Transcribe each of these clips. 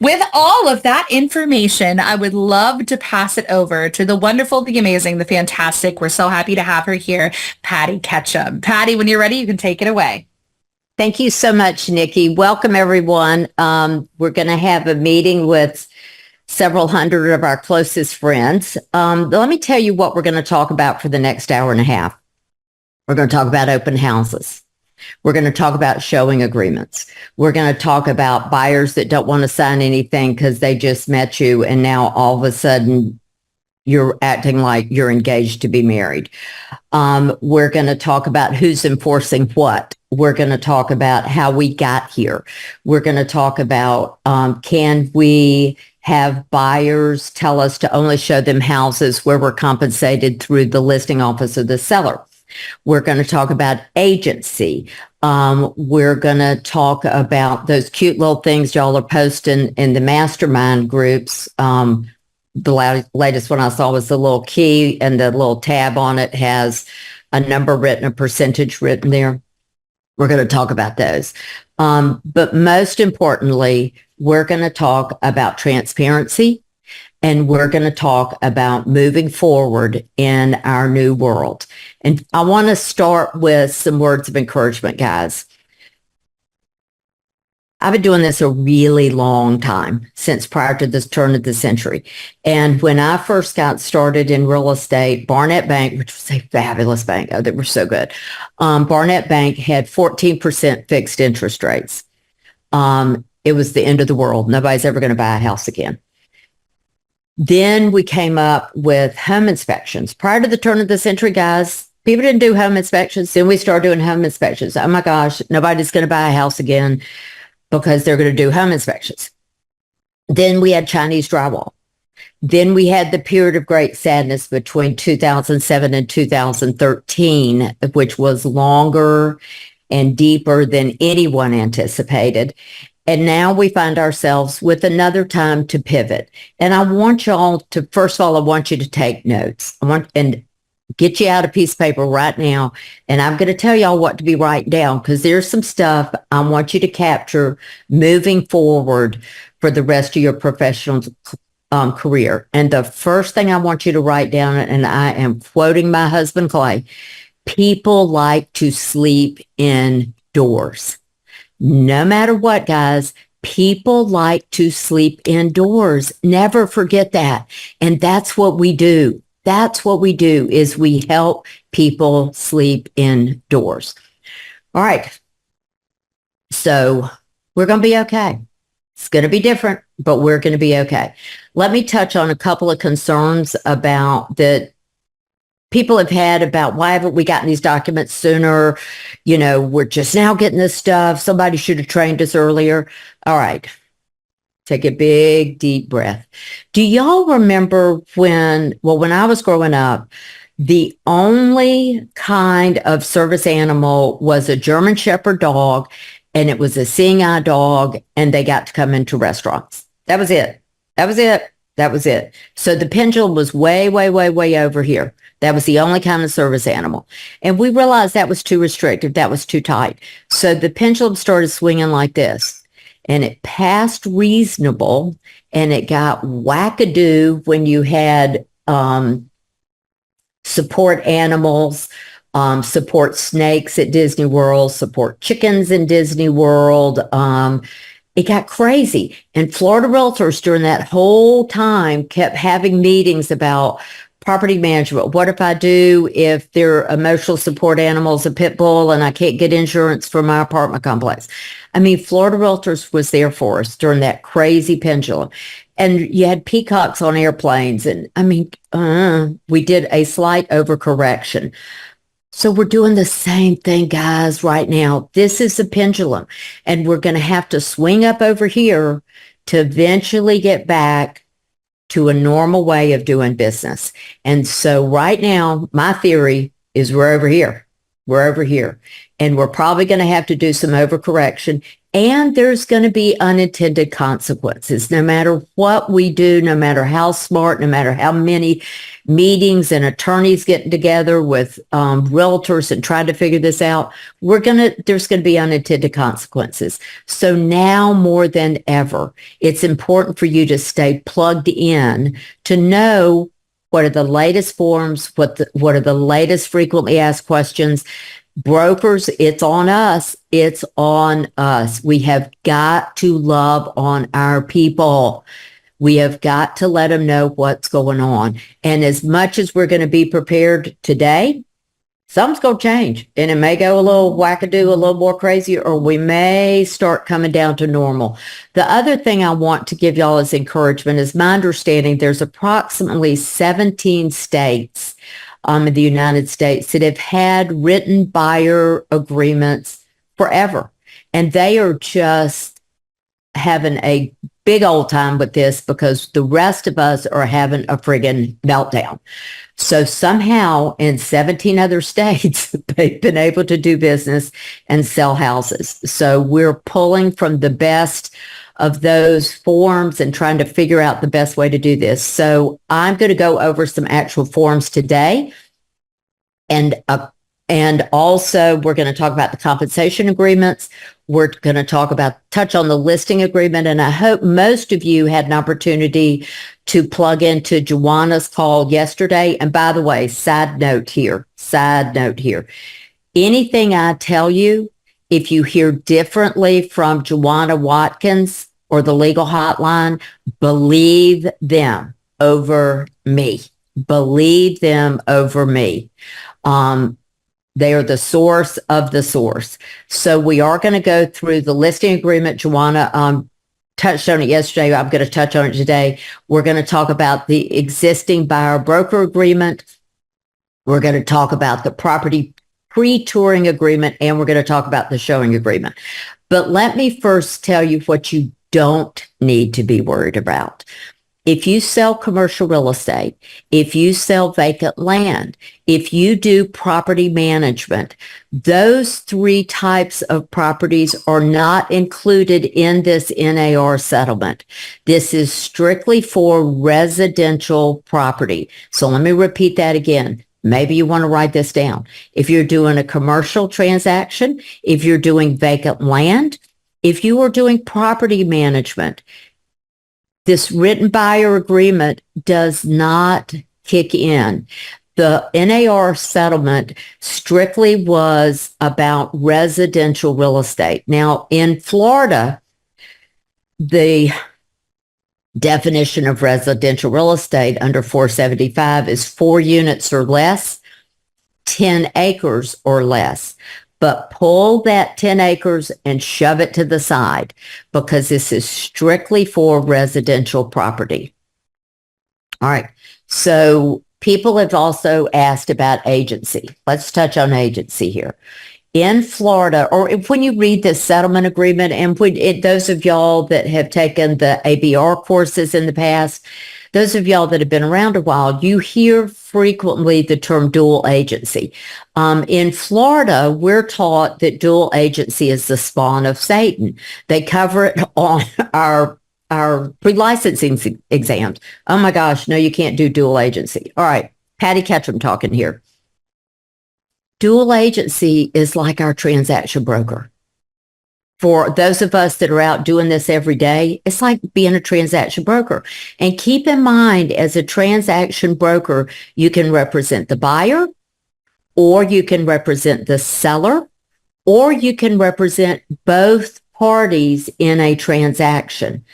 With all of that information, I would love to pass it over to the wonderful, the amazing, the fantastic. We're so happy to have her here, Patti Ketcham. Patti, when you're ready, you can take it away. Thank you so much, Nikki. Welcome, everyone. We're going to have a meeting with several hundred of our closest friends. Let me tell you what we're going to talk about for the next hour and a half. We're going to talk about open houses. We're going to talk about showing agreements. We're going to talk about buyers that don't want to sign anything because they just met you and now all of a sudden you're acting like you're engaged to be married. We're going to talk about who's enforcing what. We're going to talk about how we got here. We're going to talk about can we have buyers tell us to only show them houses where we're compensated through the listing office of the seller. We're going to talk about agency. We're going to talk about those cute little things y'all are posting in the mastermind groups. The latest one I saw was the little key, and the little tab on it has a number written, a percentage written there. We're going to talk about those. But most importantly, we're going to talk about transparency, and we're going to talk about moving forward in our new world. And I want to start with some words of encouragement, guys. I've been doing this a really long time, since prior to this turn of the century. And when I first got started in real estate, Barnett Bank, which was a fabulous bank, oh, they were so good. Barnett Bank had 14% fixed interest rates. It was the end of the world. Nobody's ever going to buy a house again. Then we came up with home inspections. Prior to the turn of the century, guys, people didn't do home inspections. Then we started doing home inspections. Oh my gosh, nobody's going to buy a house again because they're going to do home inspections. Then we had Chinese drywall. Then we had the period of great sadness between 2007 and 2013, which was longer and deeper than anyone anticipated. And now we find ourselves with another time to pivot. And I want y'all to, first of all, I want you to take notes. And get you out a piece of paper right now. And I'm going to tell y'all what to be writing down, because there's some stuff I want you to capture moving forward for the rest of your professional career. And the first thing I want you to write down, and I am quoting my husband, Clay, people like to sleep indoors. No matter what, guys, people like to sleep indoors. Never forget that. And that's what we do. That's what we do, is we help people sleep indoors. All right. So we're going to be okay. It's going to be different, but we're going to be okay. Let me touch on a couple of concerns about that people have had about why haven't we gotten these documents sooner? You know, we're just now getting this stuff. Somebody should have trained us earlier. All right. Take a big, deep breath. Do y'all remember when I was growing up, the only kind of service animal was a German Shepherd dog, and it was a seeing eye dog, and they got to come into restaurants. That was it. That was it. That was it. So the pendulum was way, way, way, way over here. That was the only kind of service animal. And we realized that was too restrictive. That was too tight. So the pendulum started swinging like this. And it passed reasonable, and it got wackadoo when you had support animals, support snakes at Disney World, support chickens in Disney World. It got crazy. And Florida realtors during that whole time kept having meetings about property management. What if I do if they're emotional support animals, a pit bull, and I can't get insurance for my apartment complex? I mean, Florida Realtors was there for us during that crazy pendulum. And you had peacocks on airplanes. And I mean, we did a slight overcorrection. So we're doing the same thing, guys, right now. This is the pendulum. And we're going to have to swing up over here to eventually get back to a normal way of doing business. And so right now, my theory is we're over here. We're over here. and we're probably going to have to do some overcorrection. And there's going to be unintended consequences. No matter what we do, no matter how smart, no matter how many meetings and attorneys getting together with realtors and trying to figure this out, there's going to be unintended consequences. So now more than ever, it's important for you to stay plugged in to know what are the latest forms, what are the latest frequently asked questions. Brokers, it's on us. It's on us. We have got to love on our people. We have got to let them know what's going on. And as much as we're going to be prepared today, something's going to change. And it may go a little wackadoo, a little more crazy, or we may start coming down to normal. The other thing I want to give y'all as encouragement is my understanding there's approximately 17 states in the United States that have had written buyer agreements forever. And they are just having a big old time with this because the rest of us are having a friggin' meltdown. So somehow in 17 other states, they've been able to do business and sell houses. So we're pulling from the best of those forms and trying to figure out the best way to do this. So I'm going to go over some actual forms today. And also we're going to talk about the compensation agreements. We're going to touch on the listing agreement. And I hope most of you had an opportunity to plug into Joanna's call yesterday. And by the way, side note here, anything I tell you, if you hear differently from Joanna Watkins or the legal hotline, believe them over me. Believe them over me. They are the source of the source. So we are going to go through the listing agreement. Joanna touched on it yesterday. I'm going to touch on it today. We're going to talk about the existing buyer broker agreement. We're going to talk about the property pre-touring agreement, and we're going to talk about the showing agreement. But let me first tell you what you don't need to be worried about. If you sell commercial real estate, if you sell vacant land, if you do property management, those three types of properties are not included in this NAR settlement. This is strictly for residential property. So let me repeat that again. Maybe you want to write this down. If you're doing a commercial transaction, if you're doing vacant land, if you are doing property management, this written buyer agreement does not kick in. The NAR settlement strictly was about residential real estate. Now, in Florida, the definition of residential real estate under 475 is 4 units or less, 10 acres or less. But pull that 10 acres and shove it to the side because this is strictly for residential property. All right. So people have also asked about agency. Let's touch on agency here. In Florida, or when you read this settlement agreement, and those of y'all that have taken the ABR courses in the past, those of y'all that have been around a while, you hear frequently the term dual agency. In Florida, we're taught that dual agency is the spawn of Satan. They cover it on our pre-licensing exams. Oh my gosh, no, you can't do dual agency. All right, Patti Ketcham talking here. Dual agency is like our transaction broker. For those of us that are out doing this every day, it's like being a transaction broker. And keep in mind, as a transaction broker, you can represent the buyer, or you can represent the seller, or you can represent both parties in a transaction.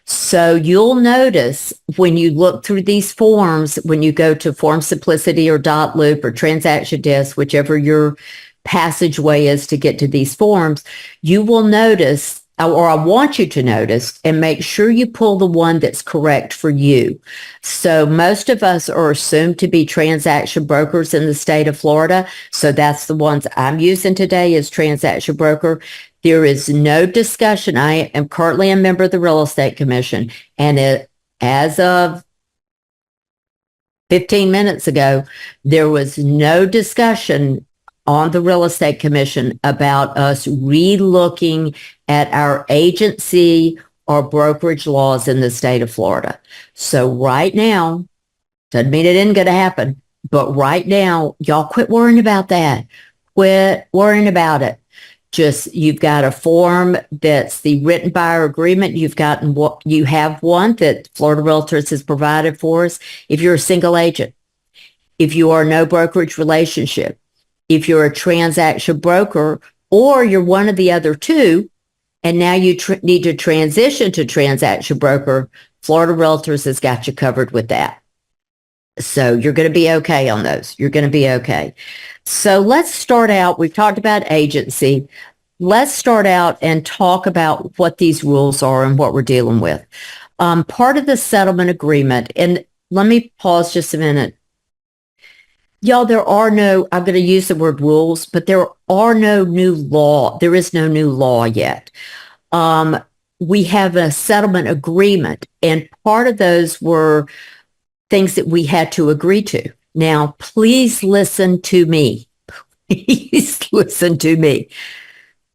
So you'll notice when you look through these forms, when you go to Form Simplicity or Dot Loop or Transaction Desk, whichever your passageway is to get to these forms, you will notice, or I want you to notice, and make sure you pull the one that's correct for you. So most of us are assumed to be transaction brokers in the state of Florida. So that's the ones I'm using today as transaction broker. There is no discussion. I am currently a member of the Real Estate Commission, and as of 15 minutes ago, there was no discussion on the Real Estate Commission about us re-looking at our agency or brokerage laws in the state of Florida. So right now, doesn't mean it isn't going to happen, but right now, y'all quit worrying about that. Quit worrying about it. Just, you've got a form that's the written buyer agreement. You have one that Florida Realtors has provided for us. If you're a single agent, if you are no brokerage relationship, if you're a transaction broker, or you're one of the other two, and now you need to transition to transaction broker, Florida Realtors has got you covered with that. So you're going to be okay on those. You're going to be okay. So let's start out. We've talked about agency. Let's start out and talk about what these rules are and what we're dealing with. Part of the settlement agreement, and let me pause just a minute. Y'all, I'm going to use the word rules, but there are no new law. There is no new law yet. We have a settlement agreement, and part of those were things that we had to agree to. Now, please listen to me. Please listen to me.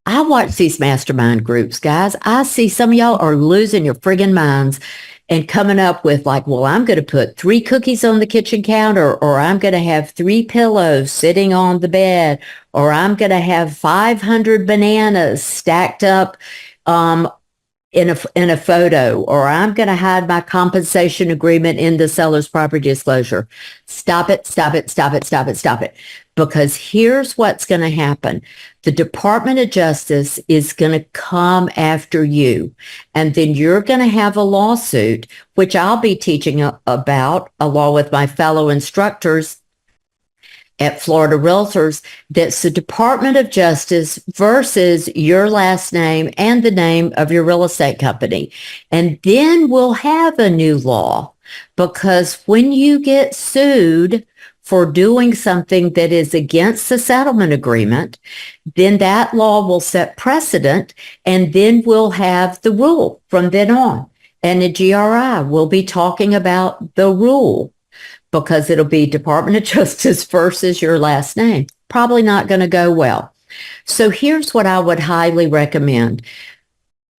I watch these mastermind groups, guys. I see some of y'all are losing your friggin' minds and coming up with like, well, I'm going to put 3 cookies on the kitchen counter, or I'm going to have 3 pillows sitting on the bed, or I'm going to have 500 bananas stacked up in a photo, or I'm going to hide my compensation agreement in the seller's property disclosure. Stop it, stop it, stop it, stop it, stop it. Because here's what's going to happen. The Department of Justice is going to come after you, and then you're going to have a lawsuit, which I'll be teaching about along with my fellow instructors at Florida Realtors. That's the Department of Justice versus your last name and the name of your real estate company. And then we'll have a new law, because when you get sued for doing something that is against the settlement agreement, then that law will set precedent, and then we'll have the rule from then on. And the GRI will be talking about the rule, because it'll be Department of Justice versus your last name. Probably not going to go well. So here's what I would highly recommend.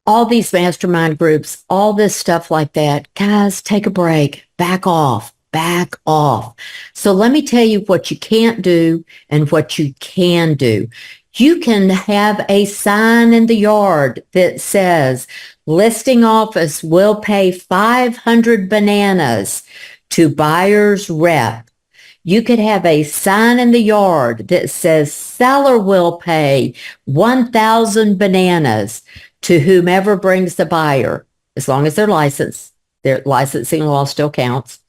All these mastermind groups, all this stuff like that, guys, take a break, back off. Back off. So let me tell you what you can't do and what you can do. You can have a sign in the yard that says, listing office will pay 500 bananas to buyer's rep. You could have a sign in the yard that says, seller will pay 1,000 bananas to whomever brings the buyer, as long as they're licensed. Their licensing law still counts.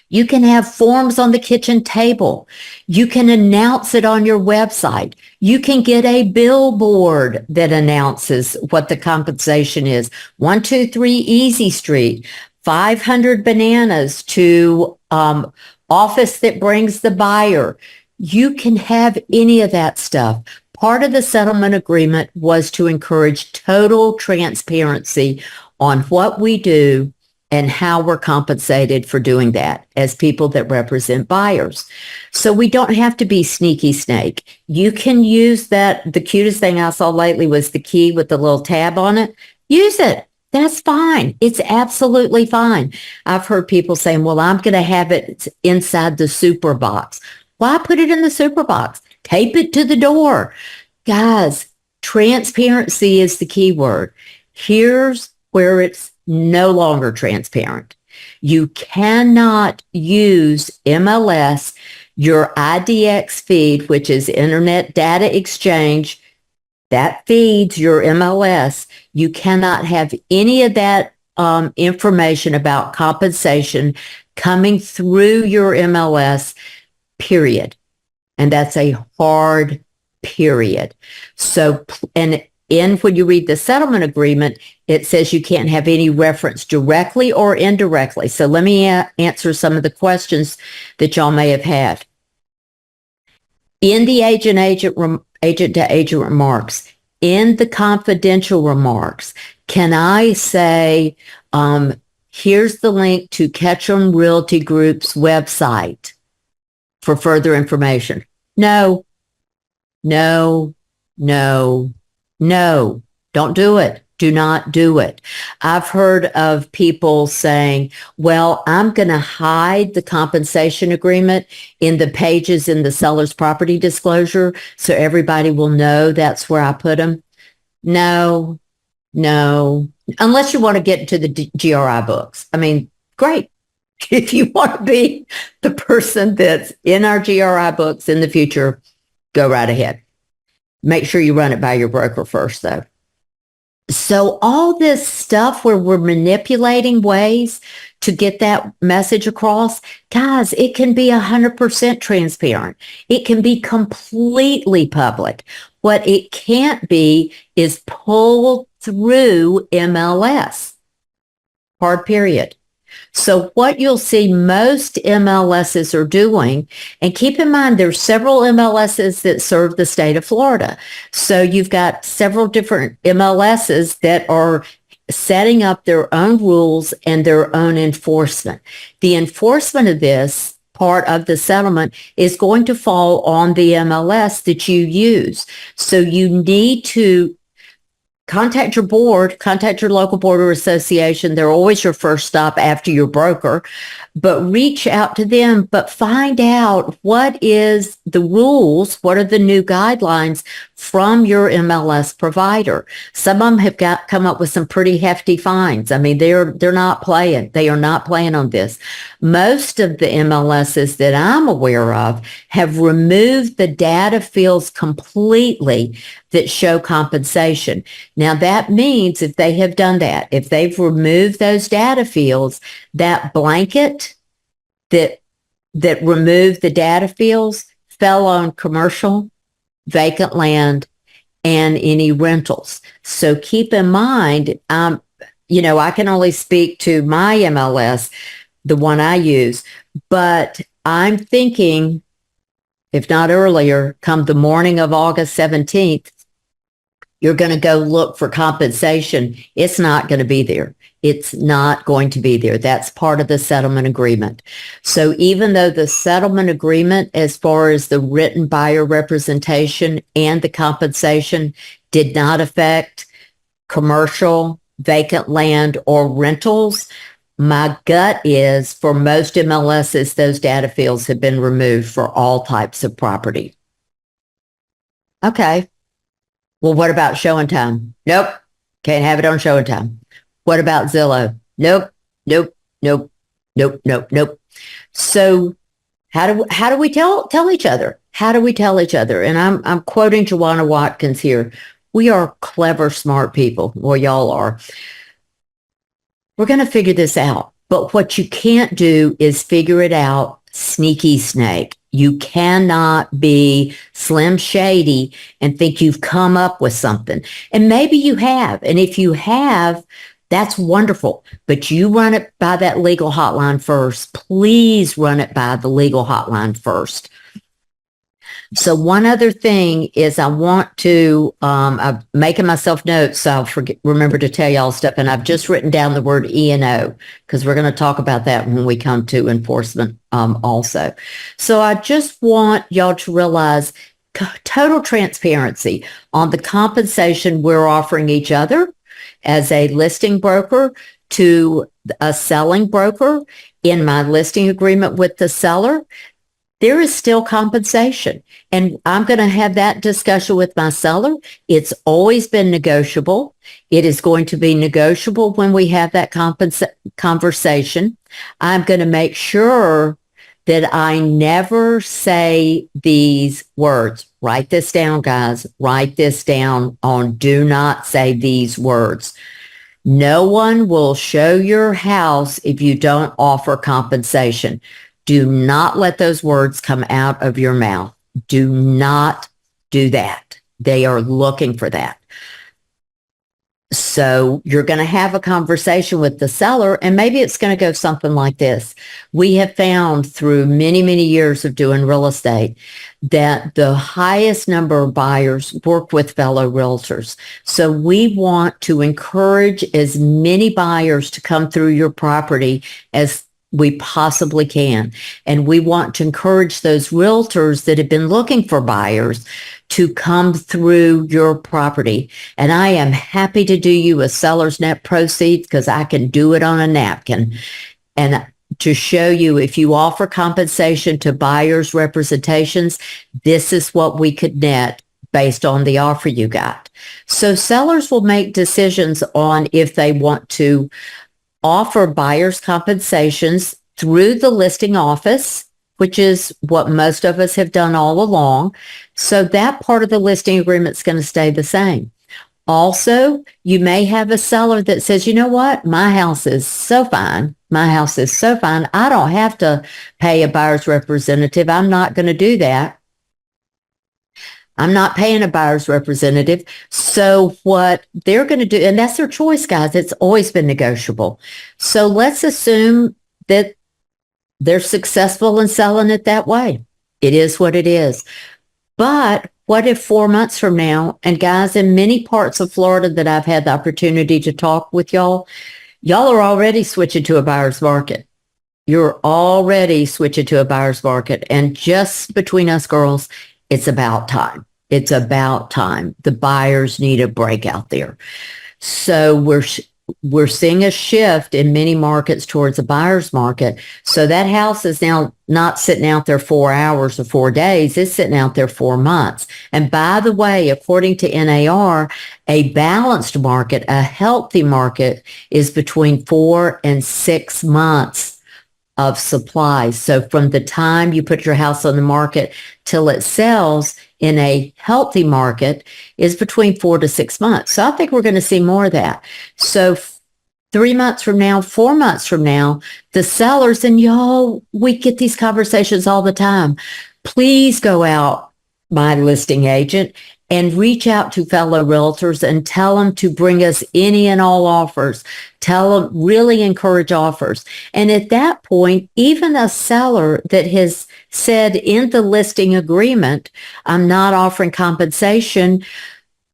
You can have forms on the kitchen table. You can announce it on your website. You can get a billboard that announces what the compensation is. 123 Easy Street, 500 bananas to office that brings the buyer. You can have any of that stuff. Part of the settlement agreement was to encourage total transparency on what we do and how we're compensated for doing that as people that represent buyers. So we don't have to be sneaky snake. You can use that. The cutest thing I saw lately was the key with the little tab on it. Use it. That's fine. It's absolutely fine. I've heard people saying, well, I'm going to have it inside the super box. Why put it in the super box? Tape it to the door. Guys, transparency is the key word. Here's where it's no longer transparent. You cannot use MLS, your IDX feed, which is Internet Data Exchange, that feeds your MLS. You cannot have any of that information about compensation coming through your MLS, period. And that's a hard period. So, and when you read the settlement agreement, it says you can't have any reference directly or indirectly. So let me answer some of the questions that y'all may have had. In the agent-to-agent remarks, in the confidential remarks, can I say, here's the link to Ketcham Realty Group's website for further information? No, No, no, no. Don't do it. Do not do it. I've heard of people saying, well, I'm going to hide the compensation agreement in the pages in the seller's property disclosure so everybody will know that's where I put them. No, no, unless you want to get into the GRI books. I mean, great. If you want to be the person that's in our GRI books in the future, go right ahead. Make sure you run it by your broker first, though. So all this stuff where we're manipulating ways to get that message across, guys, it can be 100% transparent. It can be completely public. What it can't be is pulled through MLS. Hard period. So what you'll see most MLSs are doing, and keep in mind there's several MLSs that serve the state of Florida. So you've got several different MLSs that are setting up their own rules and their own enforcement. The enforcement of this part of the settlement is going to fall on the MLS that you use. So you need to contact your board, contact your local board or association. They're always your first stop after your broker, but reach out to them, but find out what is the rules, what are the new guidelines from your MLS provider. Some of them have come up with some pretty hefty fines. I mean, they're not playing. They are not playing on this. Most of the MLSs that I'm aware of have removed the data fields completely that show compensation. Now that means if they have done that, if they've removed those data fields, that blanket that removed the data fields fell on commercial, vacant land, and any rentals. So keep in mind, I can only speak to my MLS, the one I use, but I'm thinking, if not earlier, come the morning of August 17th, you're going to go look for compensation. It's not going to be there. It's not going to be there. That's part of the settlement agreement. So even though the settlement agreement, as far as the written buyer representation and the compensation, did not affect commercial, vacant land, or rentals, my gut is for most MLSs, those data fields have been removed for all types of property. Okay. Well, what about showing time? Nope. Can't have it on showing time. What about Zillow? Nope. Nope. Nope. Nope. Nope. Nope. So how do we tell each other? How do we tell each other? And I'm quoting Joanna Watkins here. We are clever, smart people. Well, y'all are. We're going to figure this out. But what you can't do is figure it out sneaky snake. You cannot be Slim Shady and think you've come up with something. And maybe you have. And if you have, that's wonderful. But you run it by that legal hotline first. Please run it by the legal hotline first. So one other thing is I want to, I'm making myself notes, so I'll remember to tell y'all stuff. And I've just written down the word E&O because we're going to talk about that when we come to enforcement also. So I just want y'all to realize total transparency on the compensation we're offering each other as a listing broker to a selling broker in my listing agreement with the seller. There is still compensation. And I'm going to have that discussion with my seller. It's always been negotiable. It is going to be negotiable when we have that conversation. I'm going to make sure that I never say these words. Write this down, guys. Write this down on do not say these words. No one will show your house if you don't offer compensation. Do not let those words come out of your mouth. Do not do that. They are looking for that. So you're going to have a conversation with the seller, and maybe it's going to go something like this. We have found through many, many years of doing real estate that the highest number of buyers work with fellow realtors. So we want to encourage as many buyers to come through your property as we possibly can. And we want to encourage those realtors that have been looking for buyers to come through your property. And I am happy to do you a seller's net proceeds because I can do it on a napkin. And to show you, if you offer compensation to buyers' representations, this is what we could net based on the offer you got. So sellers will make decisions on if they want to offer buyers compensations through the listing office, which is what most of us have done all along. So that part of the listing agreement is going to stay the same. Also, you may have a seller that says, you know what, my house is so fine. My house is so fine. I don't have to pay a buyer's representative. I'm not going to do that. I'm not paying a buyer's representative. So what they're going to do, and that's their choice, guys. It's always been negotiable. So let's assume that they're successful in selling it that way. It is what it is. But what if 4 months from now, and guys, in many parts of Florida that I've had the opportunity to talk with y'all are already switching to a buyer's market. You're already switching to a buyer's market. And just between us girls, it's about time. It's about time. The buyers need a break out there. So we're seeing a shift in many markets towards a buyer's market. So that house is now not sitting out there 4 hours or 4 days. It's sitting out there 4 months. And by the way, according to NAR, a balanced market, a healthy market, is between 4 and 6 months of supply. So from the time you put your house on the market till it sells in a healthy market is between 4 to 6 months. So I think we're going to see more of that. So 3 months from now, 4 months from now, the sellers, and y'all, we get these conversations all the time. Please go out, my listing agent, and reach out to fellow realtors and tell them to bring us any and all offers. Tell them, really encourage offers. And at that point, even a seller that has said in the listing agreement, I'm not offering compensation,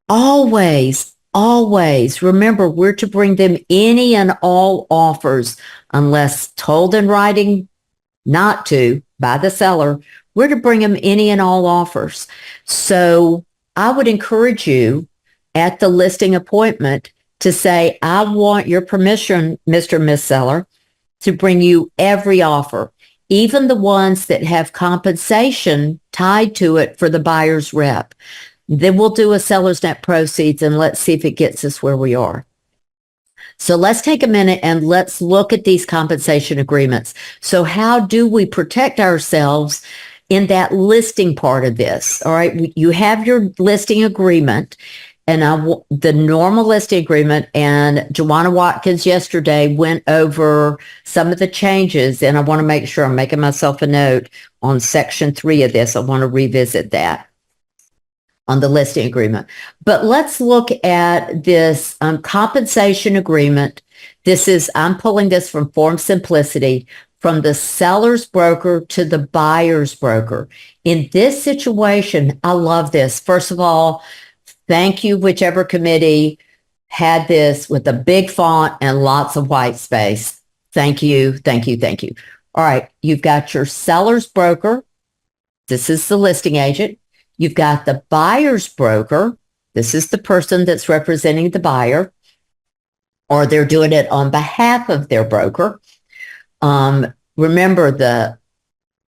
always remember, we're to bring them any and all offers unless told in writing not to by the seller. We're to bring them any and all offers. So I would encourage you at the listing appointment to say, I want your permission, Mr. and Miss Seller, to bring you every offer, even the ones that have compensation tied to it for the buyer's rep. Then we'll do a seller's net proceeds and let's see if it gets us where we are. So let's take a minute and let's look at these compensation agreements. So how do we protect ourselves in that listing part of this? All right, you have your listing agreement and the normal listing agreement, and Joanna Watkins yesterday went over some of the changes, and I want to make sure I'm making myself a note on section 3 of this. I want to revisit that on the listing agreement. But let's look at this compensation agreement. I'm pulling this from Form Simplicity, from the seller's broker to the buyer's broker. In this situation, I love this. First of all, thank you, whichever committee had this with a big font and lots of white space. Thank you, thank you, thank you. All right, you've got your seller's broker. This is the listing agent. You've got the buyer's broker. This is the person that's representing the buyer, or they're doing it on behalf of their broker. Remember, the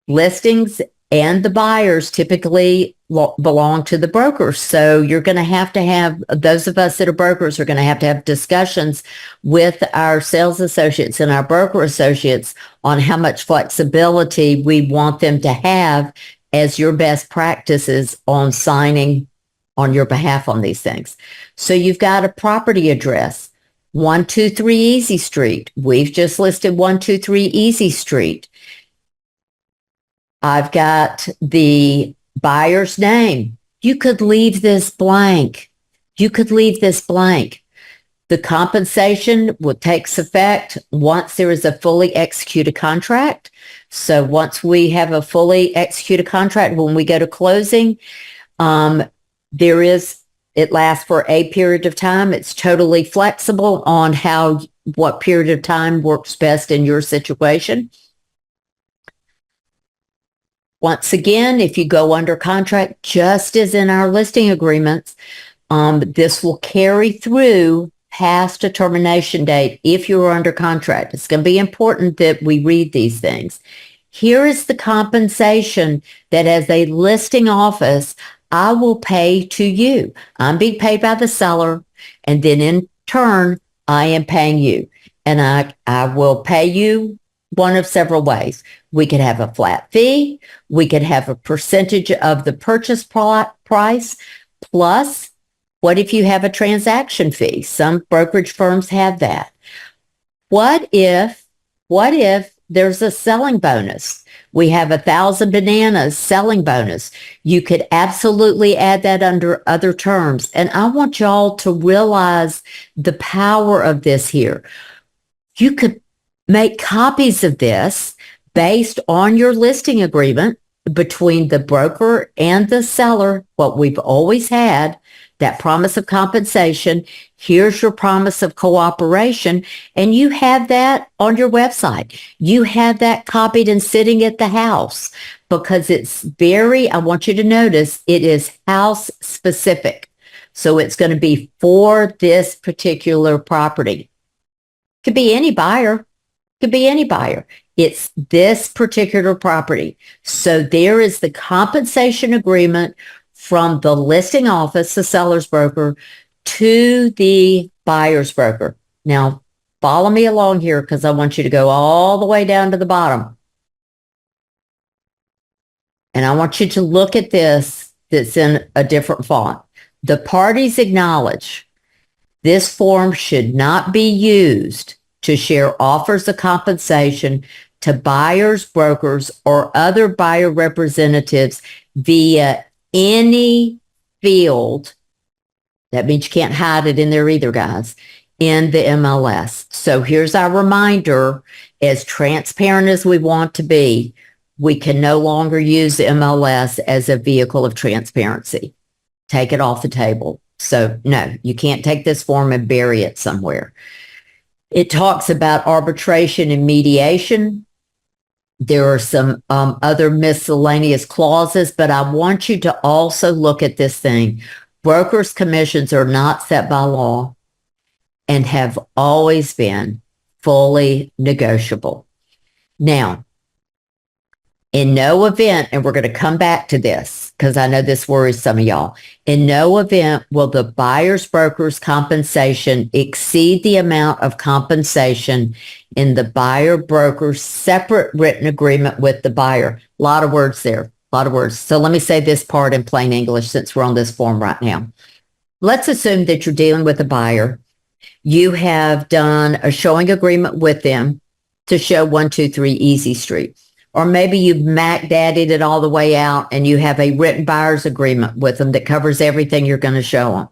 listings and the buyers typically belong to the brokers. So you're going to have those of us that are brokers are going to have discussions with our sales associates and our broker associates on how much flexibility we want them to have as your best practices on signing on your behalf on these things. So you've got a property address, 123 Easy Street. We've just listed 123 Easy Street. I've got the buyer's name. You could leave this blank. The compensation takes effect once there is a fully executed contract. So once we have a fully executed contract, when we go to closing, there is It lasts for a period of time. It's totally flexible on what period of time works best in your situation. Once again, if you go under contract, just as in our listing agreements, this will carry through past a termination date if you're under contract. It's going to be important that we read these things. Here is the compensation that as a listing office, I will pay to you. I'm being paid by the seller, and then in turn, I am paying you. And I will pay you one of several ways. We could have a flat fee. We could have a percentage of the purchase price plus what if you have a transaction fee? Some brokerage firms have that. What if there's a selling bonus? We have 1,000 bananas selling bonus. You could absolutely add that under other terms. And I want y'all to realize the power of this here. You could make copies of this based on your listing agreement between the broker and the seller, what we've always had, that promise of compensation. Here's your promise of cooperation. And you have that on your website. You have that copied and sitting at the house because I want you to notice it is house specific. So it's going to be for this particular property. Could be any buyer. Could be any buyer. It's this particular property. So there is the compensation agreement from the listing office, the seller's broker, to the buyer's broker. Now, follow me along here because I want you to go all the way down to the bottom. And I want you to look at this that's in a different font. The parties acknowledge this form should not be used to share offers of compensation to buyers, brokers, or other buyer representatives via any field. That means you can't hide it in there either, guys, in the MLS. So here's our reminder, as transparent as we want to be, we can no longer use the MLS as a vehicle of transparency. Take it off the table. So no, you can't take this form and bury it somewhere. It talks about arbitration and mediation. There are some other miscellaneous clauses, but I want you to also look at this thing. Brokers' commissions are not set by law and have always been fully negotiable. Now, in no event, and we're going to come back to this because I know this worries some of y'all, in no event will the buyer's broker's compensation exceed the amount of compensation in the buyer broker's separate written agreement with the buyer. A lot of words there, a lot of words. So let me say this part in plain English since we're on this form right now. Let's assume that you're dealing with a buyer. You have done a showing agreement with them to show 123 Easy Street. Or maybe you've Mac-daddied it all the way out and you have a written buyer's agreement with them that covers everything you're going to show them.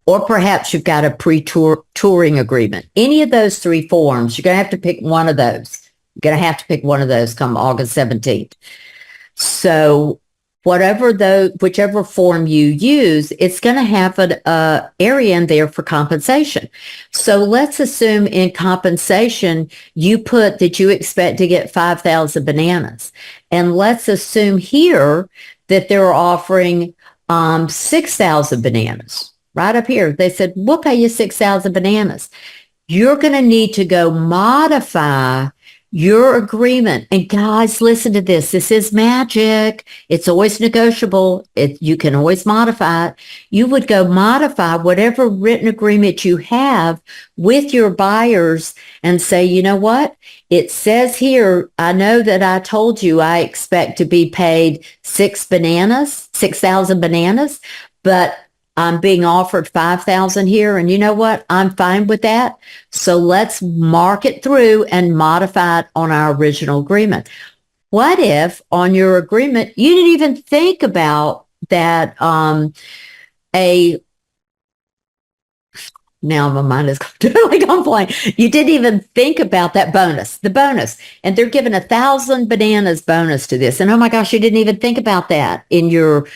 Or perhaps you've got a pre-touring agreement. Any of those three forms, you're going to have to pick one of those. You're going to have to pick one of those come August 17th. So whichever form you use, it's going to have an area in there for compensation. So let's assume in compensation, you put that you expect to get 5,000 bananas. And let's assume here that they're offering 6,000 bananas. Right up here, they said, we'll pay you 6,000 bananas. You're going to need to go modify your agreement. And guys, listen to this. This is magic. It's always negotiable. You can always modify it. You would go modify whatever written agreement you have with your buyers and say, you know what? It says here, I know that I told you I expect to be paid 6,000 bananas, but I'm being offered 5,000 here. And you know what? I'm fine with that. So let's mark it through and modify it on our original agreement. What if on your agreement, you didn't even think about that now my mind is totally gone blank. You didn't even think about that the bonus, and they're giving 1,000 bananas bonus to this. And oh my gosh, you didn't even think about that in your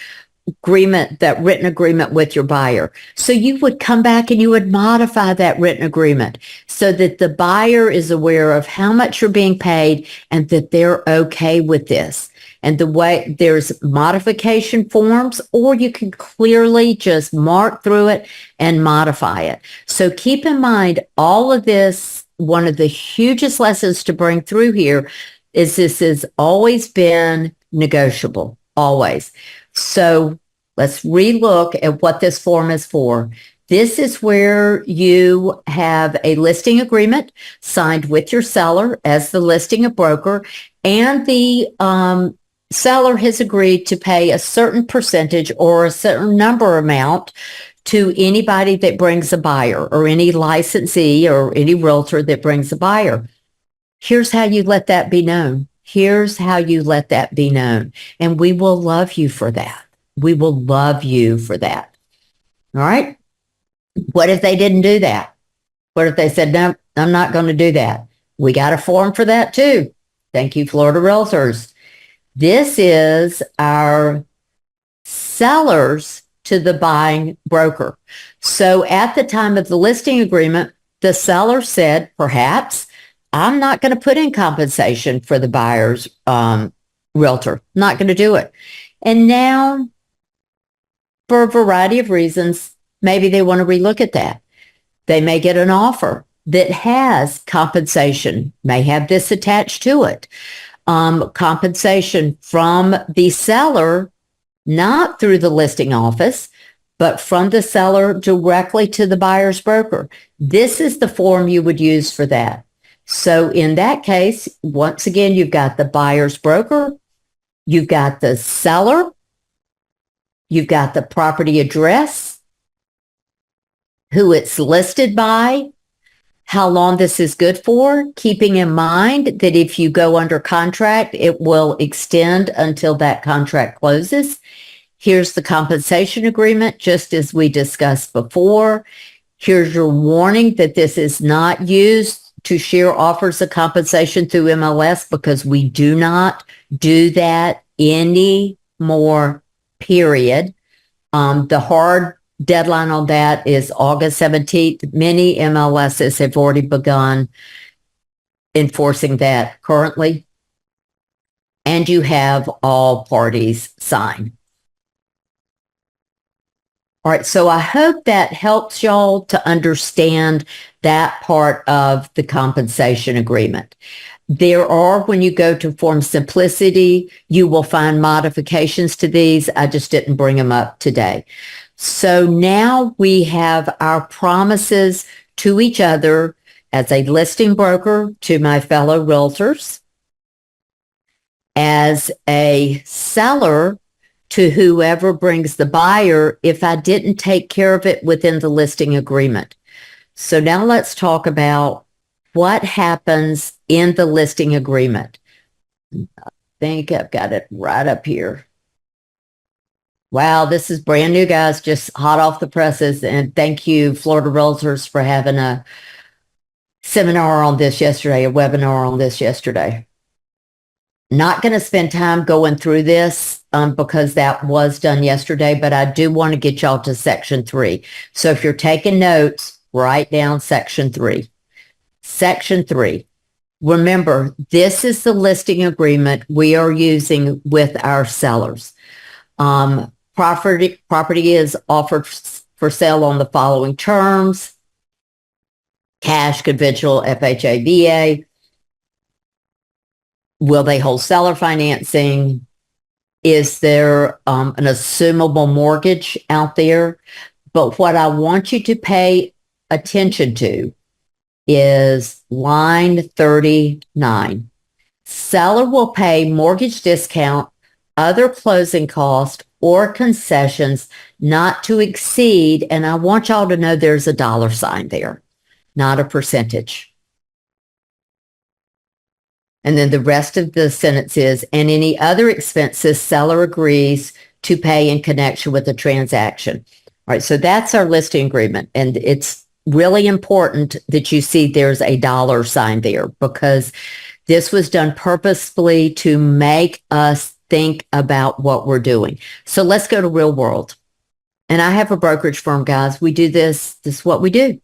agreement, that written agreement with your buyer. So you would come back and you would modify that written agreement so that the buyer is aware of how much you're being paid and that they're okay with this. And the way there's modification forms, or you can clearly just mark through it and modify it. So keep in mind all of this. One of the hugest lessons to bring through here is this has always been negotiable, always. So let's relook at what this form is for. This is where you have a listing agreement signed with your seller as the listing broker, and the seller has agreed to pay a certain percentage or a certain number amount to anybody that brings a buyer, or any licensee or any realtor that brings a buyer. Here's how you let that be known. Here's how you let that be known. And we will love you for that. We will love you for that. All right. What if they didn't do that? What if they said, no, I'm not going to do that? We got a form for that too. Thank you, Florida Realtors. This is our sellers to the buying broker. So at the time of the listing agreement, the seller said, perhaps, I'm not going to put in compensation for the buyer's realtor. Not going to do it. And now, for a variety of reasons, maybe they want to relook at that. They may get an offer that has compensation, may have this attached to it. Compensation from the seller, not through the listing office, but from the seller directly to the buyer's broker. This is the form you would use for that. So in that case, once again, you've got the buyer's broker, you've got the seller, you've got the property address, who it's listed by, how long this is good for, keeping in mind that if you go under contract, it will extend until that contract closes. Here's the compensation agreement, just as we discussed before. Here's your warning that this is not used to share offers of compensation through MLS, because we do not do that anymore, period. The hard deadline on that is August 17th. Many MLSs have already begun enforcing that currently. And you have all parties sign. All right, so I hope that helps y'all to understand that part of the compensation agreement. There are, when you go to Form Simplicity, you will find modifications to these. I just didn't bring them up today. So now we have our promises to each other as a listing broker to my fellow realtors, as a seller to whoever brings the buyer if I didn't take care of it within the listing agreement. So now let's talk about what happens in the listing agreement. I think I've got it right up here. Wow, this is brand new, guys, just hot off the presses. And thank you, Florida Realtors, for having a seminar on this yesterday, a webinar on this yesterday. Not going to spend time going through this because that was done yesterday, but I do want to get y'all to Section 3. So if you're taking notes, write down Section 3. Section 3. Remember, this is the listing agreement we are using with our sellers. Property is offered for sale on the following terms: cash, conventional, FHA, VA. Will they hold seller financing? Is there an assumable mortgage out there? But what I want you to pay attention to is line 39. Seller will pay mortgage discount, other closing costs, or concessions not to exceed, and I want y'all to know there's a dollar sign there, not a percentage. And then the rest of the sentence is, and any other expenses seller agrees to pay in connection with the transaction. All right, so that's our listing agreement. And it's really important that you see there's a dollar sign there, because this was done purposefully to make us think about what we're doing. So let's go to real world. And I have a brokerage firm, guys. We do this. This is what we do.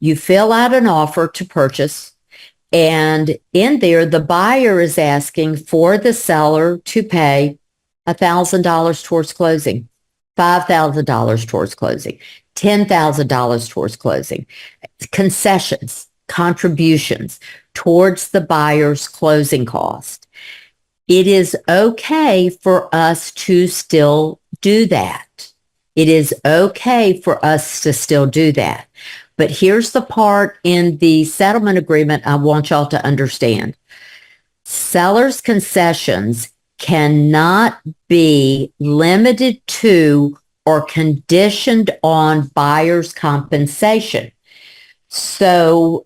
You fill out an offer to purchase, and in there, the buyer is asking for the seller to pay $1,000 towards closing, $5,000 towards closing, $10,000 towards closing, concessions, contributions towards the buyer's closing cost. It is okay for us to still do that. It is okay for us to still do that. But here's the part in the settlement agreement I want y'all to understand. Seller's concessions cannot be limited to or conditioned on buyer's compensation. So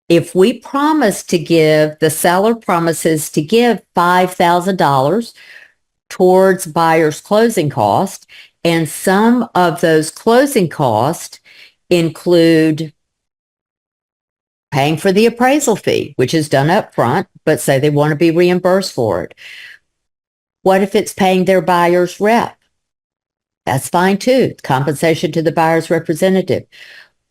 if we promise to give, the seller promises to give $5,000 towards buyer's closing cost, and some of those closing costs include paying for the appraisal fee, which is done up front, but say they want to be reimbursed for it. What if it's paying their buyer's rep? That's fine too. Compensation to the buyer's representative.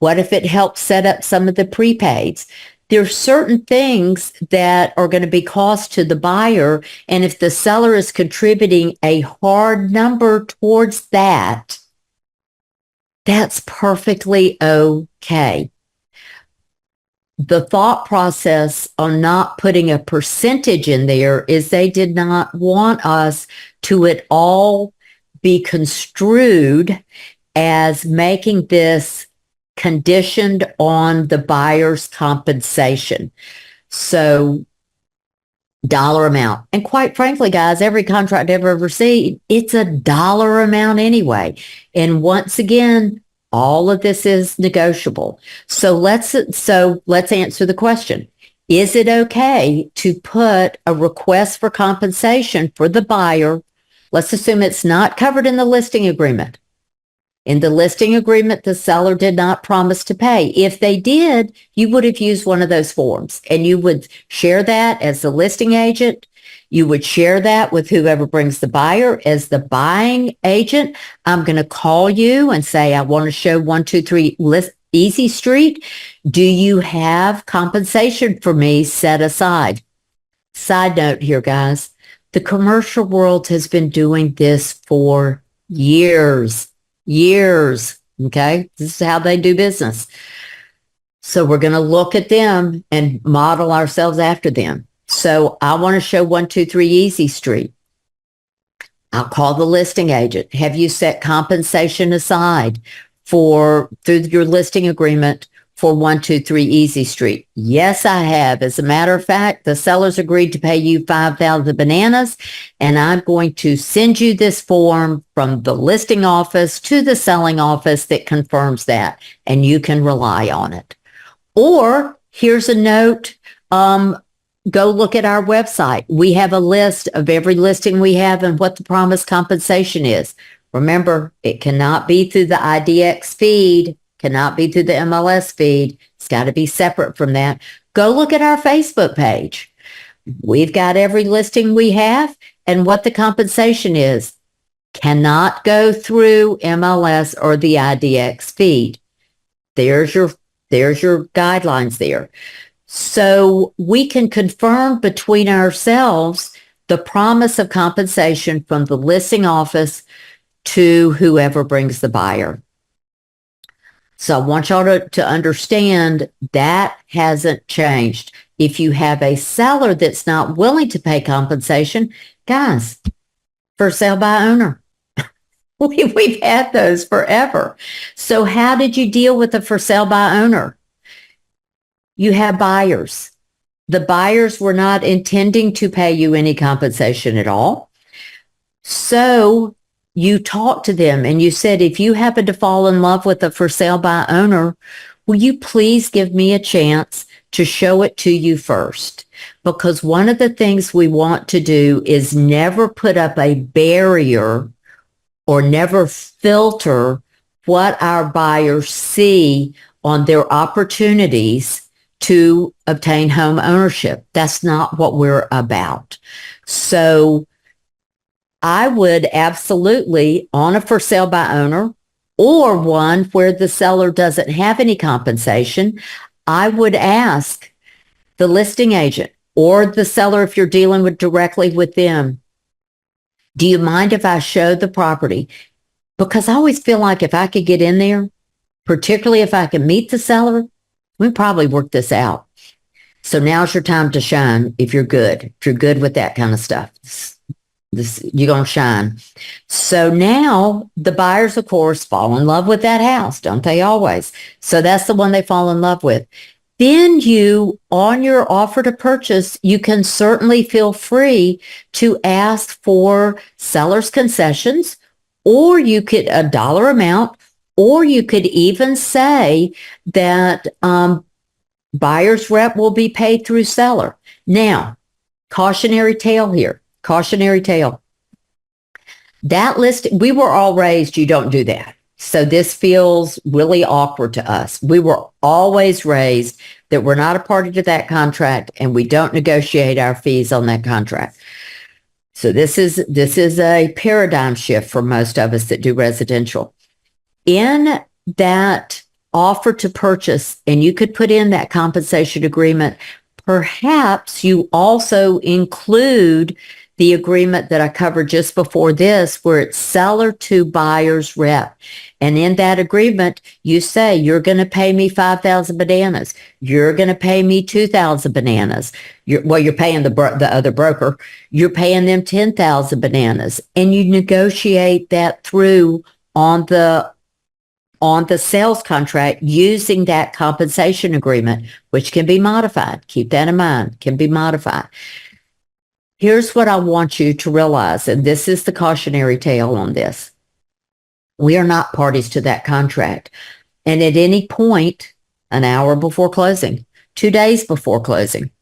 What if it helps set up some of the prepaids? There's certain things that are going to be cost to the buyer. And if the seller is contributing a hard number towards that, that's perfectly okay. The thought process on not putting a percentage in there is they did not want us to at all be construed as making this conditioned on the buyer's compensation. So dollar amount. And quite frankly, guys, every contract I've ever seen, it's a dollar amount anyway. And once again, all of this is negotiable. So let's answer the question. Is it okay to put a request for compensation for the buyer? Let's assume it's not covered in the listing agreement. In the listing agreement, the seller did not promise to pay. If they did, you would have used one of those forms, and you would share that as the listing agent. You would share that with whoever brings the buyer as the buying agent. I'm going to call you and say, I want to show 123 Easy Street. Do you have compensation for me set aside? Side note here, guys, the commercial world has been doing this for years. Okay. This is how they do business. So we're going to look at them and model ourselves after them. So I want to show 123 Easy Street. I'll call the listing agent. Have you set compensation aside through your listing agreement for 123 Easy Street? Yes, I have. As a matter of fact, the sellers agreed to pay you 5,000 bananas, and I'm going to send you this form from the listing office to the selling office that confirms that, and you can rely on it. Or here's a note. Go look at our website. We have a list of every listing we have and what the promised compensation is. Remember, it cannot be through the IDX feed, cannot be through the MLS feed. It's got to be separate from that. Go look at our Facebook page. We've got every listing we have and what the compensation is. Cannot go through MLS or the IDX feed. There's your guidelines there. So we can confirm between ourselves the promise of compensation from the listing office to whoever brings the buyer. So I want y'all to understand that hasn't changed. If you have a seller that's not willing to pay compensation, guys, for sale by owner. We've had those forever. So how did you deal with the for sale by owner? You have buyers. The buyers were not intending to pay you any compensation at all. So you talked to them and you said, if you happen to fall in love with a for sale by owner, will you please give me a chance to show it to you first? Because one of the things we want to do is never put up a barrier or never filter what our buyers see on their opportunities to obtain home ownership. That's not what we're about. So I would absolutely, on a for sale by owner or one where the seller doesn't have any compensation, I would ask the listing agent or the seller, if you're dealing with directly with them, do you mind if I show the property? Because I always feel like if I could get in there, particularly if I can meet the seller, we probably work this out. So now's your time to shine if you're good. If you're good with that kind of stuff, you're going to shine. So now the buyers, of course, fall in love with that house, don't they always? So that's the one they fall in love with. Then you, on your offer to purchase, you can certainly feel free to ask for seller's concessions, or you could a dollar amount, or you could even say that buyer's rep will be paid through seller. Now, cautionary tale here. Cautionary tale. That list, we were all raised, you don't do that. So this feels really awkward to us. We were always raised that we're not a party to that contract and we don't negotiate our fees on that contract. So this is a paradigm shift for most of us that do residential. In that offer to purchase, and you could put in that compensation agreement, perhaps you also include the agreement that I covered just before this, where it's seller to buyer's rep. And in that agreement, you say, you're going to pay me 5,000 bananas. You're going to pay me 2,000 bananas. You're paying the other broker. You're paying them 10,000 bananas. And you negotiate that through on the sales contract using that compensation agreement, which can be modified. Keep that in mind, can be modified. Here's what I want you to realize, and this is the cautionary tale on this. We are not parties to that contract. And at any point, an hour before closing, 2 days before closing,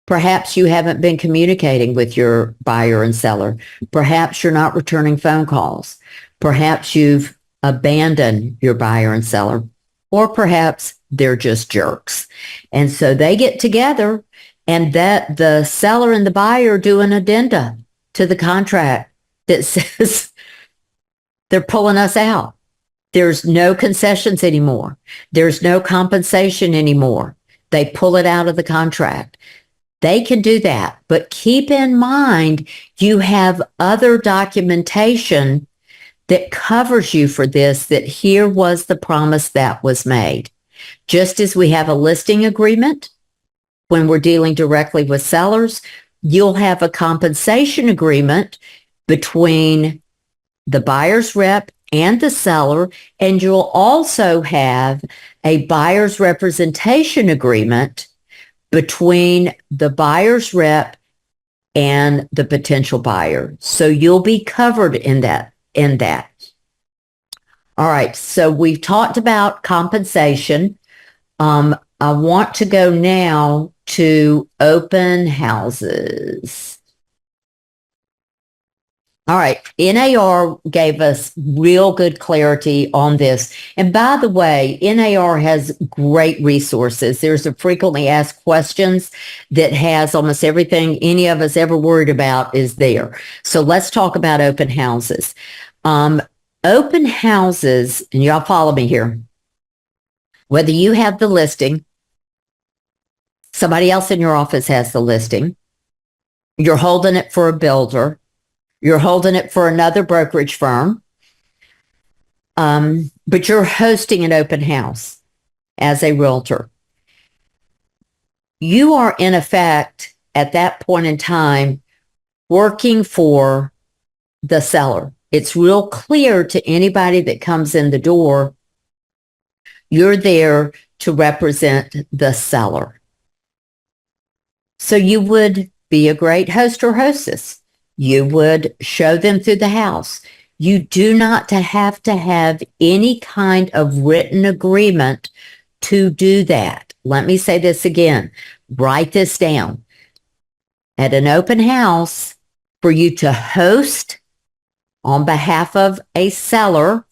perhaps you haven't been communicating with your buyer and seller. Perhaps you're not returning phone calls. Perhaps you've abandoned your buyer and seller, or perhaps they're just jerks. And so they get together and that the seller and the buyer do an addenda to the contract that says they're pulling us out. There's no concessions anymore. There's no compensation anymore. They pull it out of the contract. They can do that, but keep in mind, you have other documentation that covers you for this, that here was the promise that was made. Just as we have a listing agreement when we're dealing directly with sellers, you'll have a compensation agreement between the buyer's rep and the seller, and you'll also have a buyer's representation agreement between the buyer's rep and the potential buyer. So you'll be covered in that. All right. So we've talked about compensation. I want to go now to open houses. All right. NAR gave us real good clarity on this. And by the way, NAR has great resources. There's a frequently asked questions that has almost everything any of us ever worried about is there. So let's talk about open houses. Open houses, and y'all follow me here, whether you have the listing, somebody else in your office has the listing, you're holding it for a builder, you're holding it for another brokerage firm, but you're hosting an open house as a realtor. You are, in effect, at that point in time, working for the seller. It's real clear to anybody that comes in the door, you're there to represent the seller. So you would be a great host or hostess. You would show them through the house. You do not have to have any kind of written agreement to do that. Let me say this again. Write this down. At an open house, for you to host on behalf of a seller,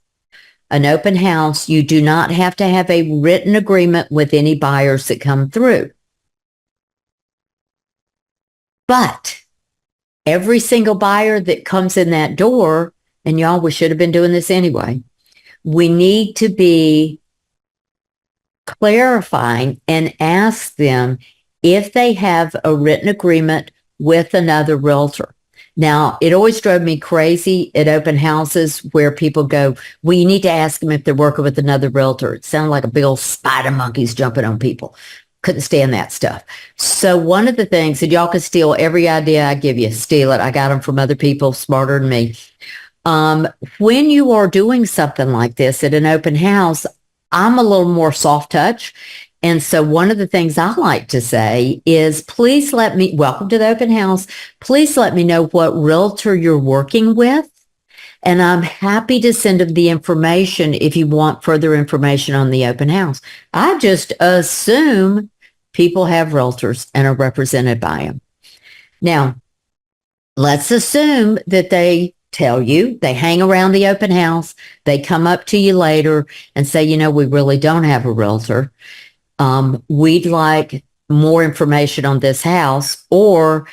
an open house, you do not have to have a written agreement with any buyers that come through. But every single buyer that comes in that door, and y'all, we should have been doing this anyway. We need to be clarifying and ask them if they have a written agreement with another realtor. Now, it always drove me crazy at open houses where people go, well, you need to ask them if they're working with another realtor. It sounded like a big old spider monkeys jumping on people. Couldn't stand that stuff. So one of the things that y'all can steal every idea I give you, steal it. I got them from other people smarter than me. When you are doing something like this at an open house, I'm a little more soft touch. And so one of the things I like to say is, please let me, welcome to the open house. Please let me know what realtor you're working with. And I'm happy to send them the information if you want further information on the open house. I just assume people have realtors and are represented by them. Now, let's assume that they tell you, they hang around the open house, they come up to you later and say, you know, we really don't have a realtor. We'd like more information on this house, or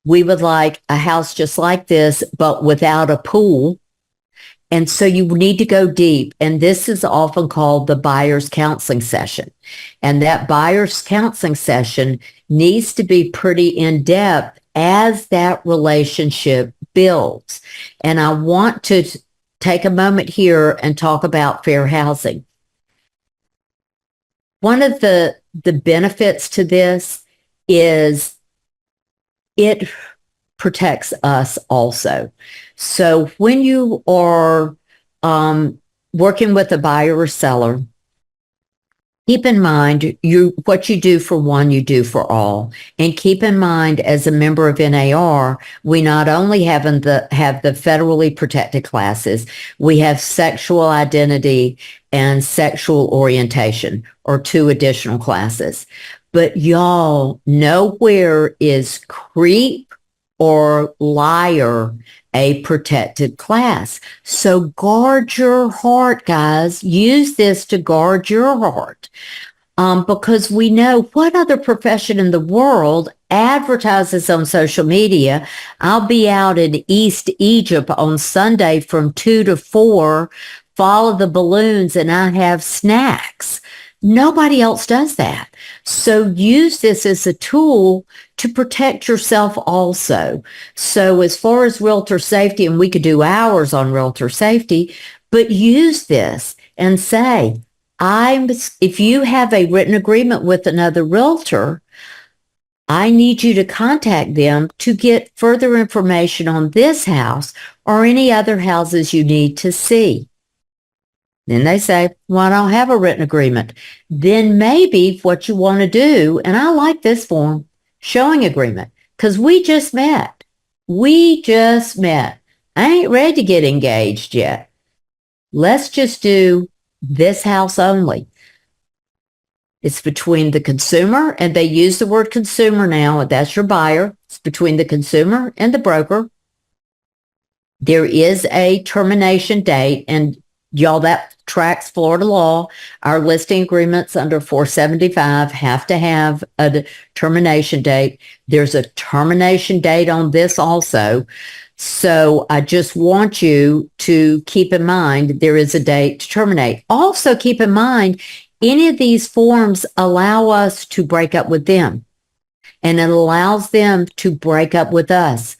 we would like a house just like this, but without a pool. And so you need to go deep. And this is often called the buyer's counseling session. And that buyer's counseling session needs to be pretty in depth as that relationship builds. And I want to take a moment here and talk about fair housing. One of the benefits to this is it protects us also. So when you are working with a buyer or seller, keep in mind what you do for one, you do for all. And keep in mind, as a member of NAR, we not only have the federally protected classes, we have sexual identity and sexual orientation, or 2 additional classes. But y'all, nowhere is creep or liar a protected class. So guard your heart, guys. Use this to guard your heart. Because we know, what other profession in the world advertises on social media, I'll be out in East Egypt on Sunday from 2 to 4, follow the balloons, and I have snacks. Nobody else does that. So use this as a tool to protect yourself also. So as far as realtor safety, and we could do hours on realtor safety, but use this and say, if you have a written agreement with another realtor, I need you to contact them to get further information on this house or any other houses you need to see. Then they say, well, I don't have a written agreement. Then maybe what you want to do, and I like this form, showing agreement, because we just met. We just met. I ain't ready to get engaged yet. Let's just do this house only. It's between the consumer, and they use the word consumer now, that's your buyer. It's between the consumer and the broker. There is a termination date, and y'all, that tracks Florida law. Our listing agreements under 475 have to have a termination date. There's a termination date on this also. So I just want you to keep in mind there is a date to terminate. Also keep in mind, any of these forms allow us to break up with them, and it allows them to break up with us,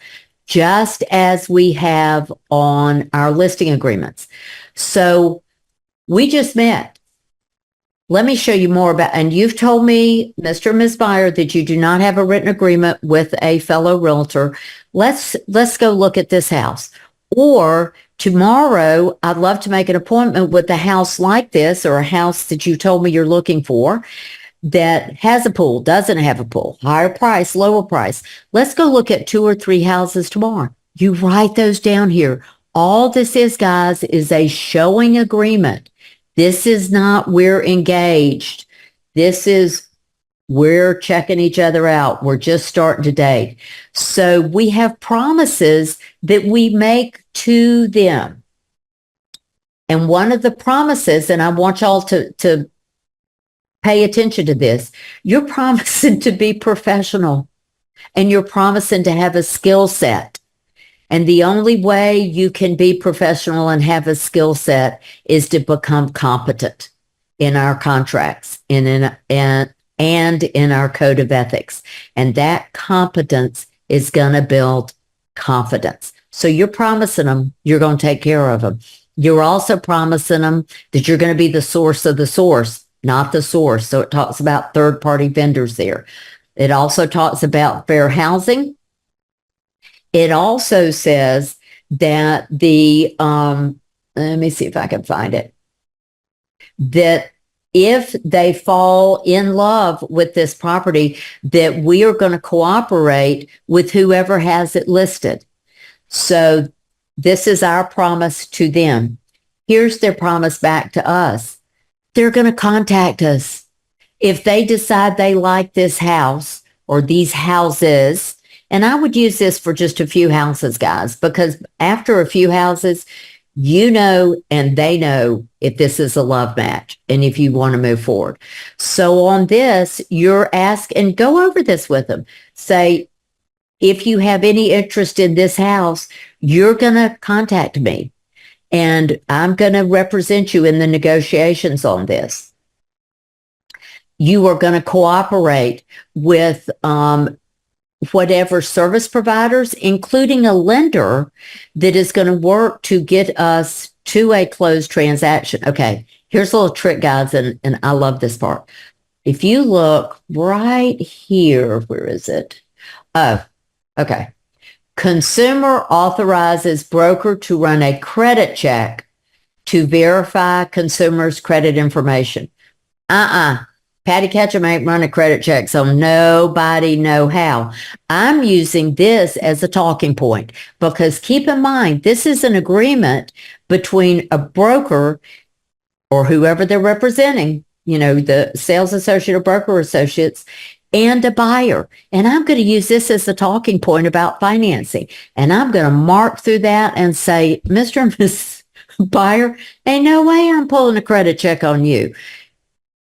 just as we have on our listing agreements. So we just met. Let me show you more about, and you've told me, Mr. and Ms. Buyer, that you do not have a written agreement with a fellow realtor. Let's go look at this house. Or tomorrow, I'd love to make an appointment with a house like this, or a house that you told me you're looking for that has a pool, doesn't have a pool, higher price, lower price. Let's go look at 2 or 3 houses tomorrow. You write those down here. All this is, guys, is a showing agreement. This is not we're engaged. This is we're checking each other out. We're just starting to date. So we have promises that we make to them. And one of the promises, and I want y'all to pay attention to this, you're promising to be professional. and you're promising to have a skill set. And the only way you can be professional and have a skill set is to become competent in our contracts and in our code of ethics. And that competence is going to build confidence. So you're promising them you're going to take care of them. You're also promising them that you're going to be the source of the source, not the source. So it talks about third-party vendors there. It also talks about fair housing. It also says that let me see if I can find it, that if they fall in love with this property, that we are going to cooperate with whoever has it listed. So this is our promise to them. Here's their promise back to us. They're going to contact us. If they decide they like this house or these houses, and I would use this for just a few houses, guys, because after a few houses, you know, and they know if this is a love match and if you want to move forward. So on this, you're asked, and go over this with them. Say, if you have any interest in this house, you're going to contact me and I'm going to represent you in the negotiations on this. You are going to cooperate with whatever service providers, including a lender that is going to work to get us to a closed transaction. Okay, here's a little trick, guys, and I love this part. If you look right here, where is it? Oh, okay. Consumer authorizes broker to run a credit check to verify consumer's credit information. Patti Ketcham ain't running credit check, so nobody know how. I'm using this as a talking point because keep in mind, this is an agreement between a broker or whoever they're representing, you know, the sales associate or broker associates, and a buyer. And I'm going to use this as a talking point about financing. And I'm going to mark through that and say, Mr. and Miss Buyer, ain't no way I'm pulling a credit check on you.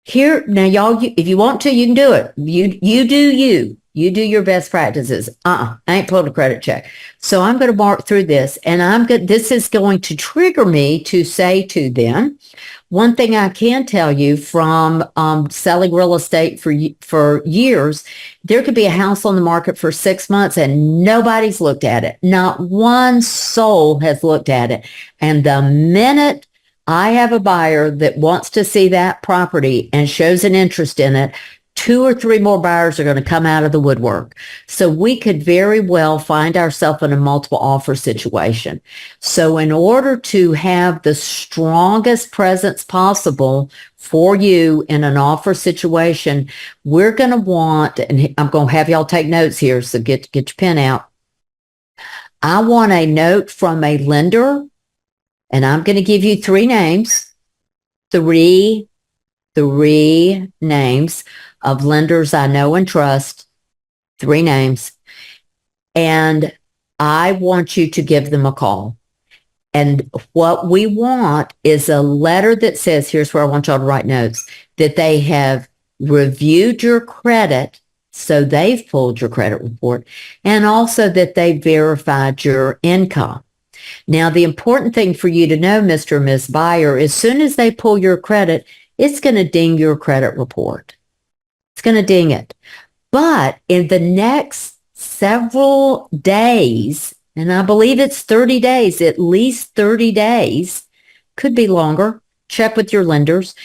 Here, now y'all, if you want to, you can do it. You do your best practices. I ain't pulling a credit check. So I'm going to mark through this and this is going to trigger me to say to them, one thing I can tell you from selling real estate for years, there could be a house on the market for 6 months and nobody's looked at it. Not one soul has looked at it. And the minute I have a buyer that wants to see that property and shows an interest in it, 2 or 3 more buyers are going to come out of the woodwork. So we could very well find ourselves in a multiple offer situation. So in order to have the strongest presence possible for you in an offer situation, we're going to want, and I'm going to have y'all take notes here, so get your pen out. I want a note from a lender. And I'm going to give you 3 names, three names of lenders I know and trust, 3 names. And I want you to give them a call. And what we want is a letter that says, here's where I want y'all to write notes, that they have reviewed your credit, so they've pulled your credit report, and also that they verified your income. Now, the important thing for you to know, Mr. and Ms. Buyer, as soon as they pull your credit, it's going to ding your credit report. It's going to ding it. But in the next several days, and I believe it's 30 days, at least 30 days, could be longer, check with your lenders.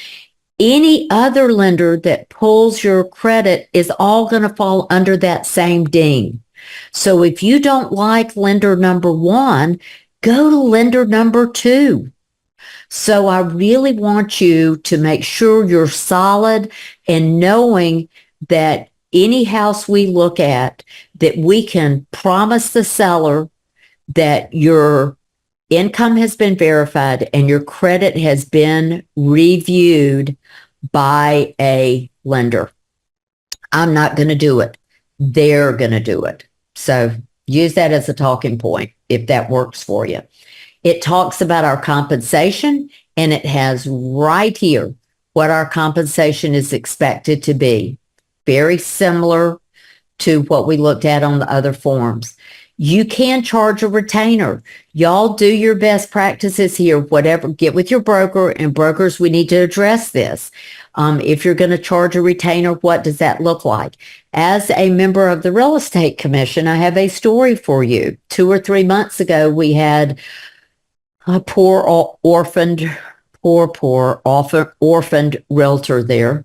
Any other lender that pulls your credit is all going to fall under that same ding. So if you don't like lender number 1, go to lender number 2. So I really want you to make sure you're solid in knowing that any house we look at, that we can promise the seller that your income has been verified and your credit has been reviewed by a lender. I'm not going to do it. They're going to do it. So use that as a talking point if that works for you. It talks about our compensation, and it has right here what our compensation is expected to be. Very similar to what we looked at on the other forms. You can charge a retainer. Y'all do your best practices here, whatever, get with your broker, and brokers, we need to address this. If you're going to charge a retainer, what does that look like? As a member of the Real Estate Commission, I have a story for you. 2 or 3 months ago, we had a poor orphaned realtor there.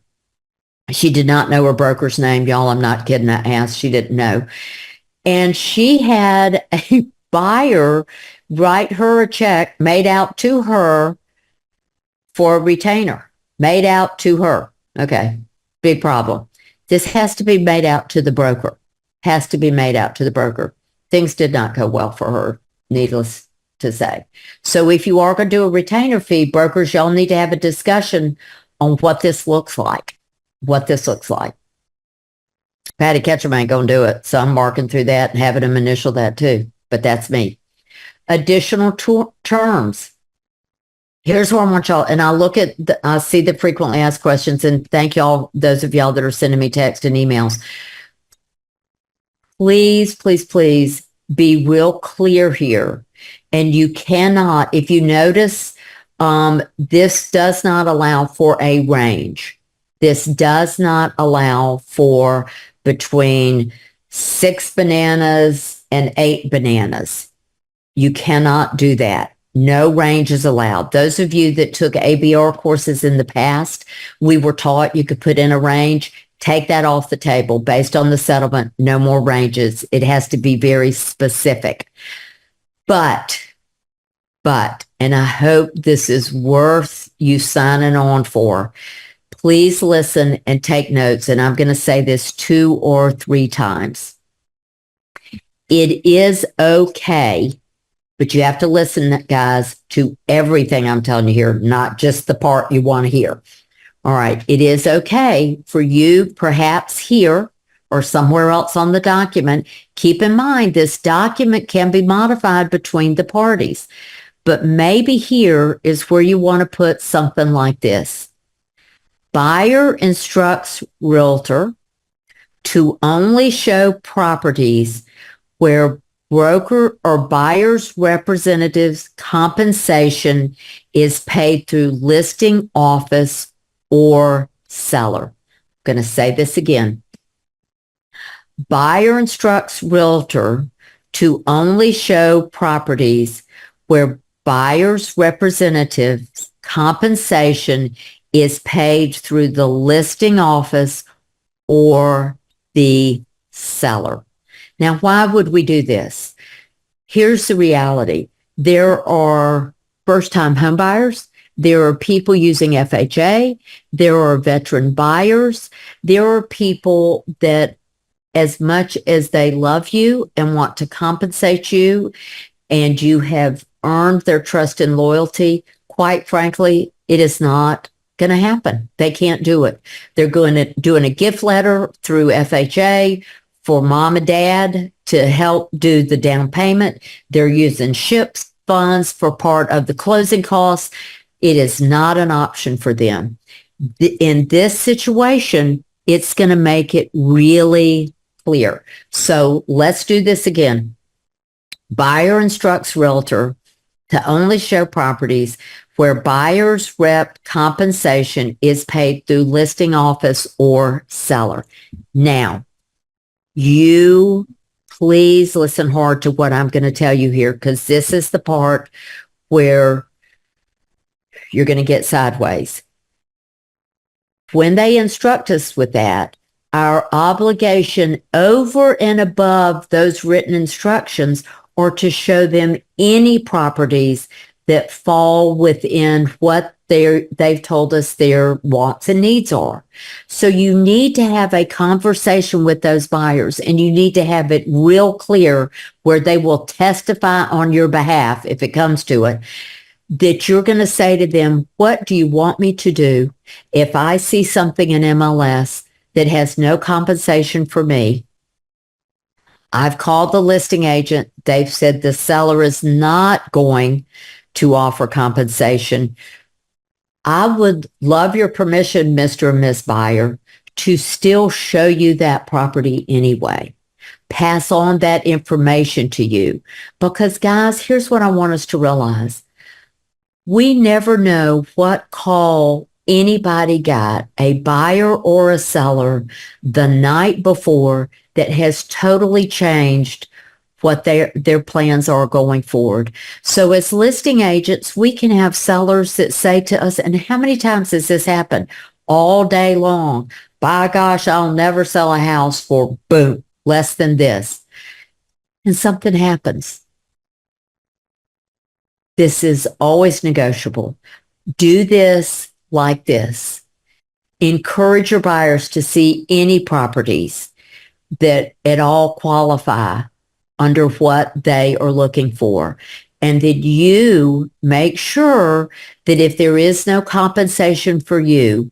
She did not know her broker's name, y'all. I'm not kidding. I asked. She didn't know. And she had a buyer write her a check made out to her for a retainer. Made out to her. Okay. Big problem. This has to be made out to the broker. Has to be made out to the broker. Things did not go well for her, needless to say. So if you are going to do a retainer fee, brokers, y'all need to have a discussion on what this looks like. What this looks like. Patti Ketcham ain't going to do it. So I'm marking through that and having them initial that too. But that's me. Additional terms. Here's what I want y'all, and I see the frequently asked questions, and thank y'all, those of y'all that are sending me text and emails. Please, please, please be real clear here. And you cannot, if you notice, this does not allow for a range. This does not allow for between 6 bananas and 8 bananas. You cannot do that. No range is allowed. Those of you that took ABR courses in the past, we were taught you could put in a range. Take that off the table. Based on the settlement, no more ranges. It has to be very specific. But, and I hope this is worth you signing on for, please listen and take notes. And I'm going to say this 2 or 3 times. It is okay, but you have to listen, guys, to everything I'm telling you here, not just the part you want to hear. All right. It is okay for you, perhaps here or somewhere else on the document. Keep in mind, this document can be modified between the parties, but maybe here is where you want to put something like this. Buyer instructs realtor to only show properties where broker or buyer's representative's compensation is paid through listing office or seller. I'm going to say this again. Buyer instructs realtor to only show properties where buyer's representative's compensation is paid through the listing office or the seller. Now, why would we do this? Here's the reality. There are first-time home buyers. There are people using FHA. There are veteran buyers. There are people that, as much as they love you and want to compensate you, and you have earned their trust and loyalty, quite frankly, it is not going to happen. They can't do it. They're going to doing a gift letter through FHA for mom and dad to help do the down payment. They're using SHIPS funds for part of the closing costs. It is not an option for them. In this situation, it's going to make it really clear. So let's do this again. Buyer instructs realtor to only show properties where buyer's rep compensation is paid through listing office or seller. Now, you please listen hard to what I'm going to tell you here, because this is the part where you're going to get sideways. When they instruct us with that, our obligation over and above those written instructions are to show them any properties that fall within what they've told us their wants and needs are. So you need to have a conversation with those buyers, and you need to have it real clear where they will testify on your behalf, if it comes to it, that you're going to say to them, what do you want me to do if I see something in MLS that has no compensation for me? I've called the listing agent. They've said the seller is not going to offer compensation. I would love your permission, Mr. and Miss Buyer, to still show you that property anyway. Pass on that information to you. Because guys, here's what I want us to realize. We never know what call anybody got, a buyer or a seller, the night before that has totally changed what their plans are going forward. So as listing agents, we can have sellers that say to us, and how many times has this happened? All day long. By gosh, I'll never sell a house for boom, less than this. And something happens. This is always negotiable. Do this like this. Encourage your buyers to see any properties that at all qualify under what they are looking for. And that you make sure that if there is no compensation for you,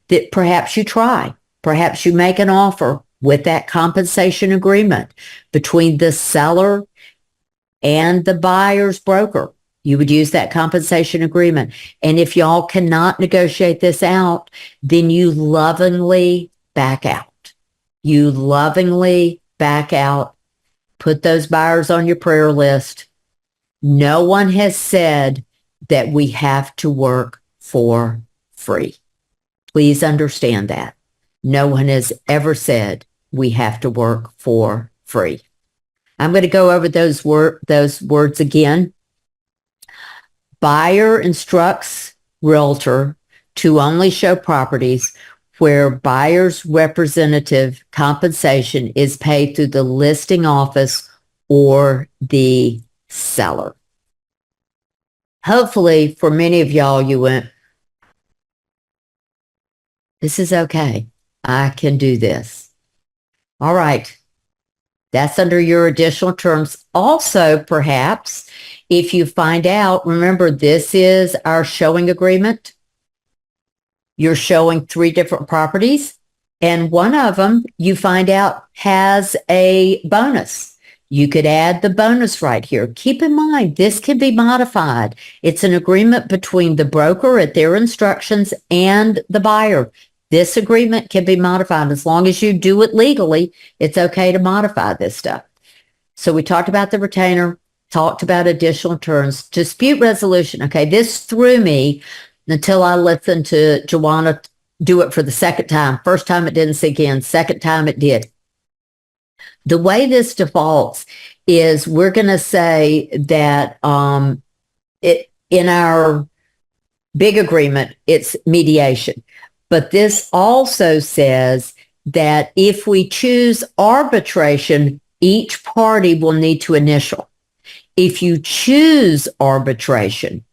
that perhaps you try. Perhaps you make an offer with that compensation agreement between the seller and the buyer's broker. You would use that compensation agreement. And if y'all cannot negotiate this out, then you lovingly back out. You lovingly back out. Put those buyers on your prayer list. No one has said that we have to work for free. Please understand that. No one has ever said we have to work for free. I'm going to go over those words again. Buyer instructs realtor to only show properties where buyer's representative compensation is paid through the listing office or the seller. Hopefully, for many of y'all, you went, this is okay. I can do this. All right. That's under your additional terms. Also, perhaps, if you find out, remember, this is our showing agreement. You're showing 3 different properties, and one of them you find out has a bonus. You could add the bonus right here. Keep in mind, this can be modified. It's an agreement between the broker at their instructions and the buyer. This agreement can be modified as long as you do it legally. It's okay to modify this stuff. So we talked about the retainer, talked about additional terms, dispute resolution. Okay, this threw me until I listened to Joanna do it for the second time. First time it didn't sink in. Second time it did. The way this defaults is we're going to say that in our big agreement, it's mediation. But this also says that if we choose arbitration, each party will need to initial. If you choose arbitration,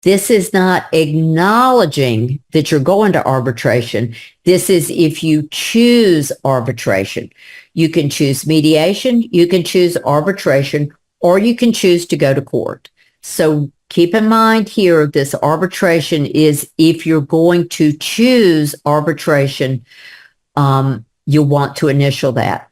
this is not acknowledging that you're going to arbitration. This is if you choose arbitration. You can choose mediation, you can choose arbitration, or you can choose to go to court. So keep in mind here, this arbitration is if you're going to choose arbitration, you'll want to initial that.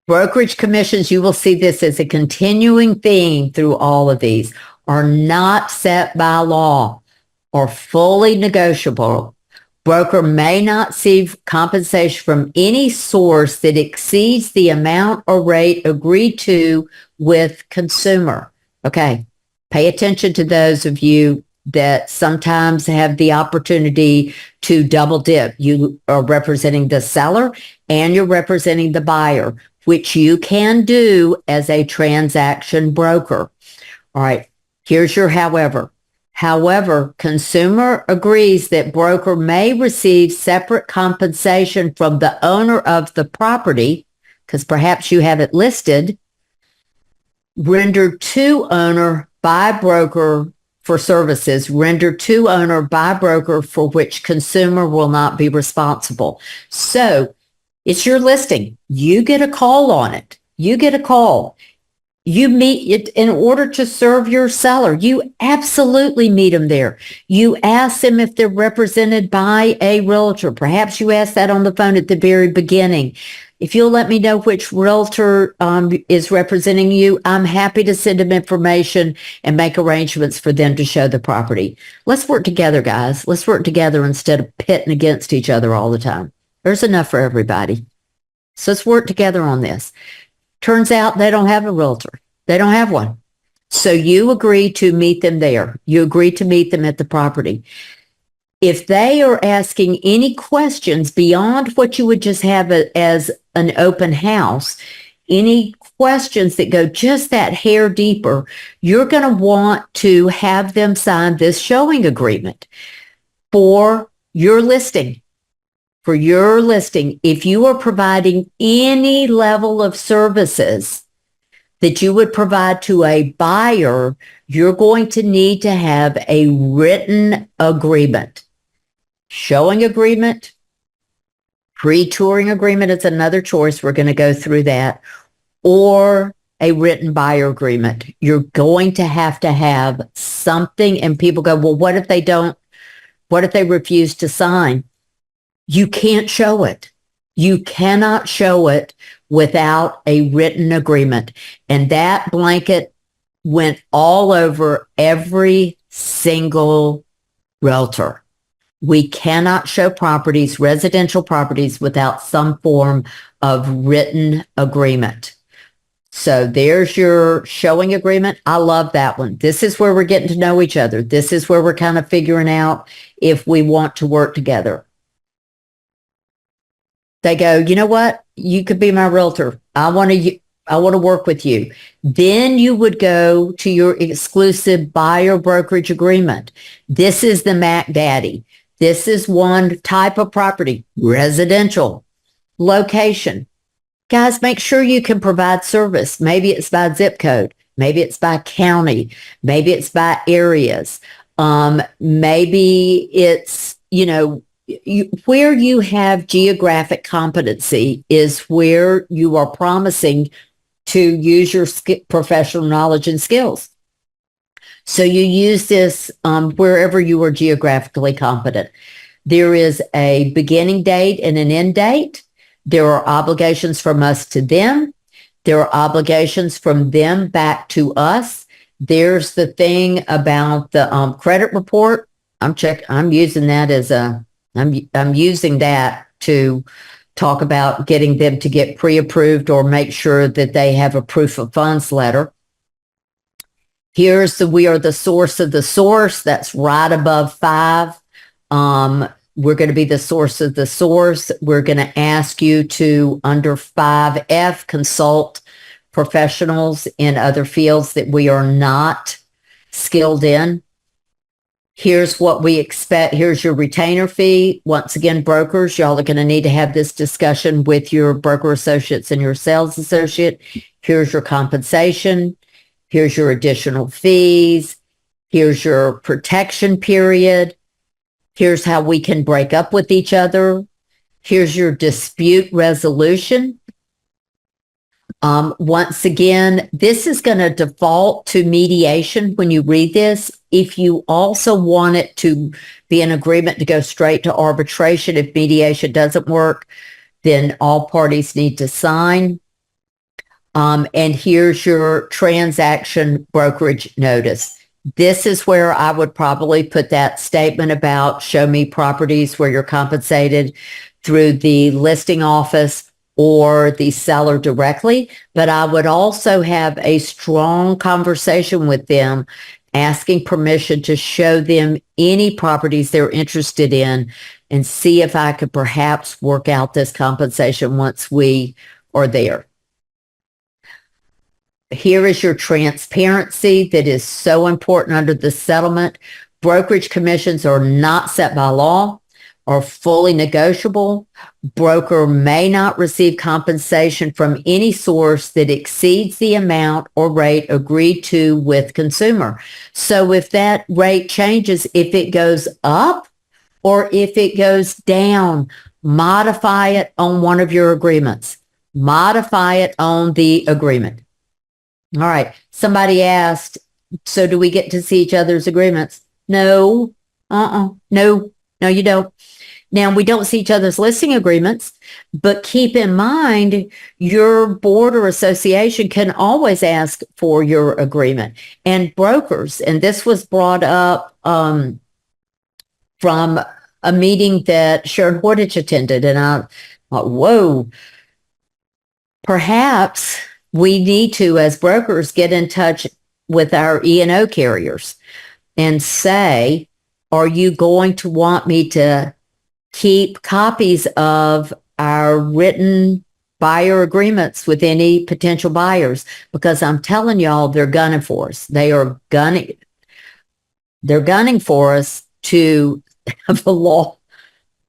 Brokerage commissions, you will see this as a continuing theme through all of these, are not set by law or fully negotiable. Broker may not receive compensation from any source that exceeds the amount or rate agreed to with consumer. Okay, pay attention to those of you that sometimes have the opportunity to double dip. You are representing the seller and you're representing the buyer, which you can do as a transaction broker. All right, here's your however. However, consumer agrees that broker may receive separate compensation from the owner of the property, because perhaps you have it listed, rendered to owner by broker for services, rendered to owner by broker for which consumer will not be responsible. So it's your listing. You get a call on it. You get a call. You meet it in order to serve your seller. You absolutely meet them there. You ask them if they're represented by a realtor. Perhaps you ask that on the phone at the very beginning. If you'll let me know which realtor is representing you, I'm happy to send them information and make arrangements for them to show the property. Let's work together, guys. Let's work together instead of pitting against each other all the time. There's enough for everybody. So let's work together on this. Turns out they don't have a realtor. They don't have one. So you agree to meet them there. You agree to meet them at the property. If they are asking any questions beyond what you would just have as an open house, any questions that go just that hair deeper, you're going to want to have them sign this showing agreement for your listing. For your listing, if you are providing any level of services that you would provide to a buyer, you're going to need to have a written agreement. Showing agreement, pre-touring agreement is another choice. We're going to go through that. Or a written buyer agreement. You're going to have something, and people go, well, what if they don't? What if they refuse to sign? You can't show it. You cannot show it without a written agreement. And that blanket went all over every single realtor. We cannot show properties, residential properties, without some form of written agreement. So there's your showing agreement. I love that one. This is where we're getting to know each other. This is where we're kind of figuring out if we want to work together. They go, you know what? You could be my realtor. I want to work with you. Then you would go to your exclusive buyer brokerage agreement. This is the Mac Daddy. This is one type of property, residential, location. Guys, make sure you can provide service. Maybe it's by zip code. Maybe it's by county. Maybe it's by areas. Maybe it's, where you have geographic competency is where you are promising to use your professional knowledge and skills. So you use this wherever you are geographically competent. There is a beginning date and an end date. There are obligations from us to them. There are obligations from them back to us. There's the thing about the credit report. I'm using that as I'm using that to talk about getting them to get pre-approved or make sure that they have a proof of funds letter. We are the source of the source. That's right above 5. We're going to be the source of the source. We're going to ask you to, under 5F, consult professionals in other fields that we are not skilled in. Here's what we expect. Here's your retainer fee. Once again, brokers, y'all are going to need to have this discussion with your broker associates and your sales associate. Here's your compensation. Here's your additional fees. Here's your protection period. Here's how we can break up with each other. Here's your dispute resolution. Once again, this is going to default to mediation when you read this. If you also want it to be an agreement to go straight to arbitration, if mediation doesn't work, then all parties need to sign. And here's your transaction brokerage notice. This is where I would probably put that statement about show me properties where you're compensated through the listing office or the seller directly. But I would also have a strong conversation with them, asking permission to show them any properties they're interested in and see if I could perhaps work out this compensation once we are there. Here is your transparency that is so important under the settlement. Brokerage commissions are not set by law, are fully negotiable. Broker may not receive compensation from any source that exceeds the amount or rate agreed to with consumer. So if that rate changes, if it goes up or if it goes down, modify it on one of your agreements. Modify it on the agreement. All right. Somebody asked, so do we get to see each other's agreements? No. No. No, you don't. Now, we don't see each other's listing agreements, but keep in mind your board or association can always ask for your agreement. And brokers, and this was brought up from a meeting that Sharon Hortich attended, and I thought, whoa, perhaps we need to, as brokers, get in touch with our E&O carriers and say, are you going to want me to keep copies of our written buyer agreements with any potential buyers? Because I'm telling y'all, they're gunning for us. They're gunning for us to have a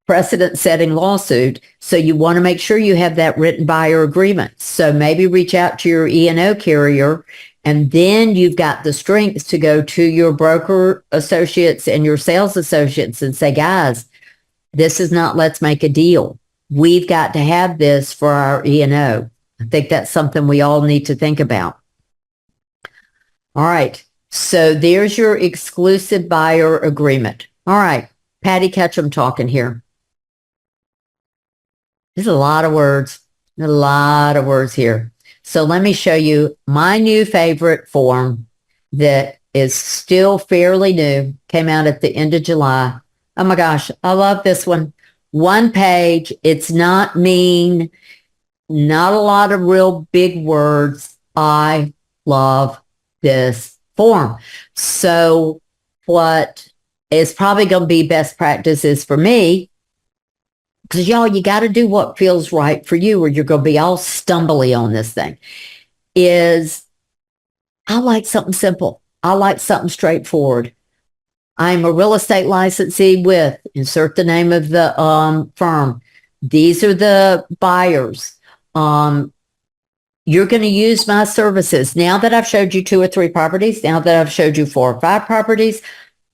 precedent-setting lawsuit. So you want to make sure you have that written buyer agreement. So maybe reach out to your E&O carrier, and then you've got the strength to go to your broker associates and your sales associates and say, guys, this is not let's make a deal. We've got to have this for our E&O. I think that's something we all need to think about. All right. So there's your exclusive buyer agreement. All right. Patti Ketcham talking here. There's a lot of words here. So let me show you my new favorite form that is still fairly new, came out at the end of July. Oh my gosh, I love this one. One page. It's not mean, not a lot of real big words. I love this form. So what is probably going to be best practices for me, because y'all, you got to do what feels right for you, or you're going to be all stumbly on this thing, is I like something simple. I like something straightforward. I'm a real estate licensee with, insert the name of the firm. These are the buyers. You're going to use my services. Now that I've showed you 2 or 3 properties, now that I've showed you 4 or 5 properties,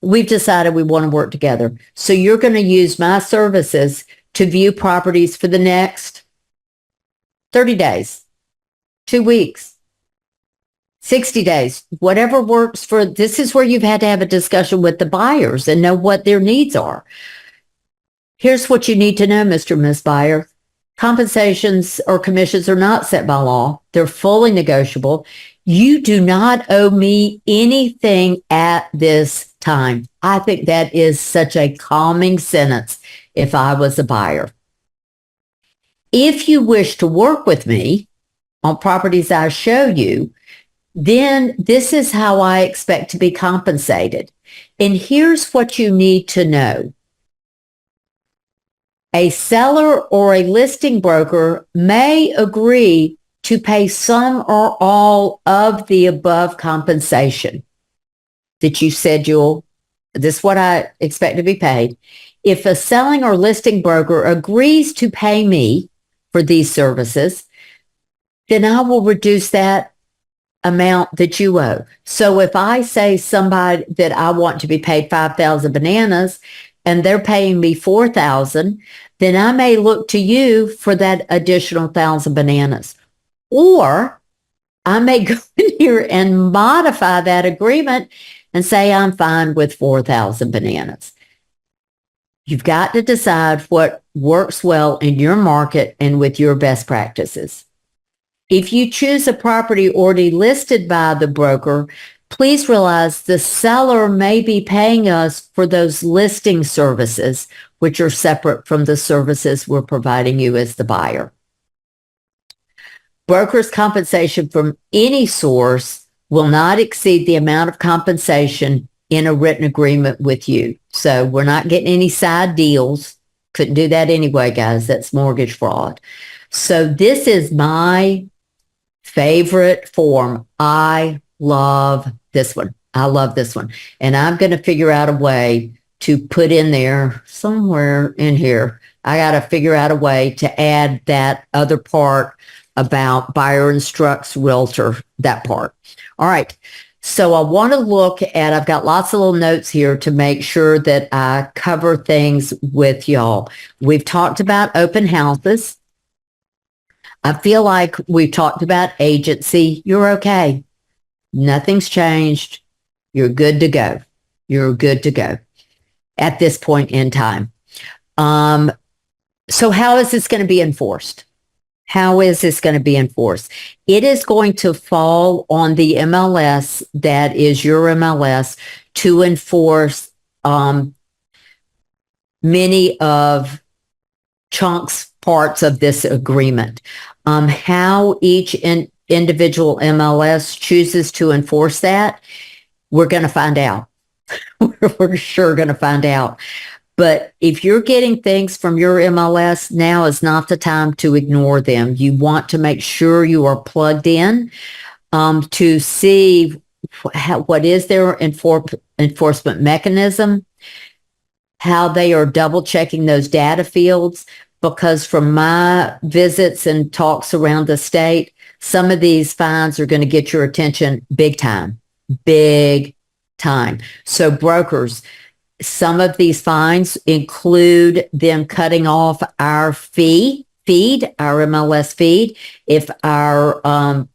we've decided we want to work together. So you're going to use my services to view properties for the next 30 days, 2 weeks, 60 days, whatever works for. This is where you've had to have a discussion with the buyers and know what their needs are. Here's what you need to know, Mr. and Ms. Buyer. Compensations or commissions are not set by law. They're fully negotiable. You do not owe me anything at this time. I think that is such a calming sentence if I was a buyer. If you wish to work with me on properties I show you, then this is how I expect to be compensated. And here's what you need to know. A seller or a listing broker may agree to pay some or all of the above compensation that you said this is what I expect to be paid. If a selling or listing broker agrees to pay me for these services, then I will reduce that amount that you owe. So if I say somebody that I want to be paid 5,000 bananas and they're paying me 4,000, then I may look to you for that additional 1,000 bananas. Or I may go in here and modify that agreement and say I'm fine with 4,000 bananas. You've got to decide what works well in your market and with your best practices. If you choose a property already listed by the broker, please realize the seller may be paying us for those listing services, which are separate from the services we're providing you as the buyer. Broker's compensation from any source will not exceed the amount of compensation in a written agreement with you. So we're not getting any side deals. Couldn't do that anyway, guys. That's mortgage fraud. So this is my favorite form. I love this one. I love this one. And I'm going to figure out a way to put in there somewhere in here. I got to figure out a way to add that other part about buyer instructs realtor, that part. All right. So I want to look at, I've got lots of little notes here to make sure that I cover things with y'all. We've talked about open houses. I feel like we've talked about agency. You're okay. Nothing's changed. You're good to go. You're good to go at this point in time. So how is this going to be enforced? How is this going to be enforced? It is going to fall on the MLS, that is your MLS, to enforce many of parts of this agreement. How each individual MLS chooses to enforce that, we're going to find out. We're sure going to find out. But if you're getting things from your MLS, now is not the time to ignore them. You want to make sure you are plugged in to see what is their enforcement mechanism, how they are double checking those data fields. Because from my visits and talks around the state, some of these fines are going to get your attention big time, big time. So brokers, some of these fines include them cutting off our feed, our MLS feed, if our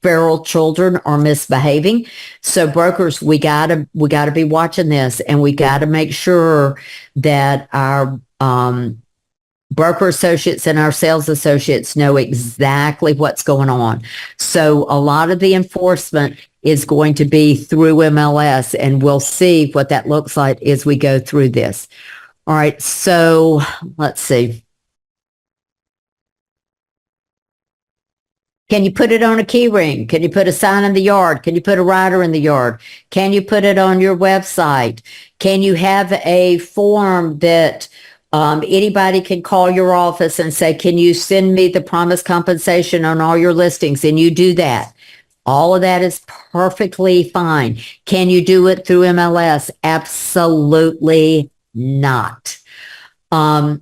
feral children are misbehaving. So brokers, we gotta be watching this, and we gotta make sure that our broker associates and our sales associates know exactly what's going on. So a lot of the enforcement is going to be through MLS, and we'll see what that looks like as we go through this. All right, so let's see. Can you put it on a key ring? Can you put a sign in the yard? Can you put a rider in the yard? Can you put it on your website? Can you have a form that anybody can call your office and say, can you send me the promised compensation on all your listings? And you do that. All of that is perfectly fine. Can you do it through MLS? Absolutely not. What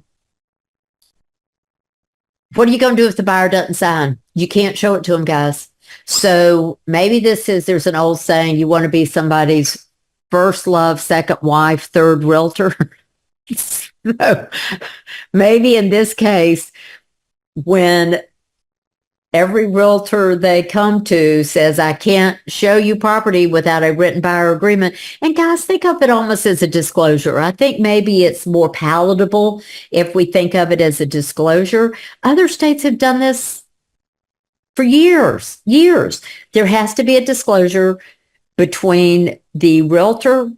are you going to do if the buyer doesn't sign? You can't show it to them, guys. So maybe there's an old saying, you want to be somebody's first love, second wife, third realtor. So maybe in this case, when every realtor they come to says, I can't show you property without a written buyer agreement. And guys, think of it almost as a disclosure. I think maybe it's more palatable if we think of it as a disclosure. Other states have done this for years. There has to be a disclosure between the realtor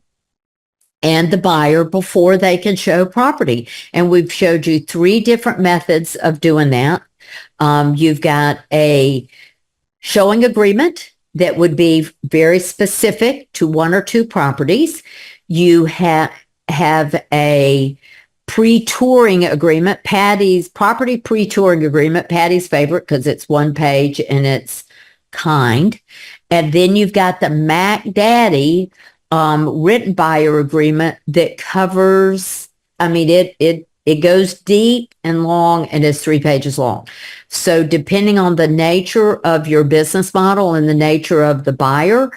and the buyer before they can show property. And we've showed you 3 different methods of doing that. You've got a showing agreement that would be very specific to 1 or 2 properties. You have a pre-touring agreement, Patty's property pre-touring agreement, Patty's favorite because it's 1 page and it's kind. And then you've got the Mac Daddy written buyer agreement that covers, it goes deep and long and is 3 pages long. So depending on the nature of your business model and the nature of the buyer,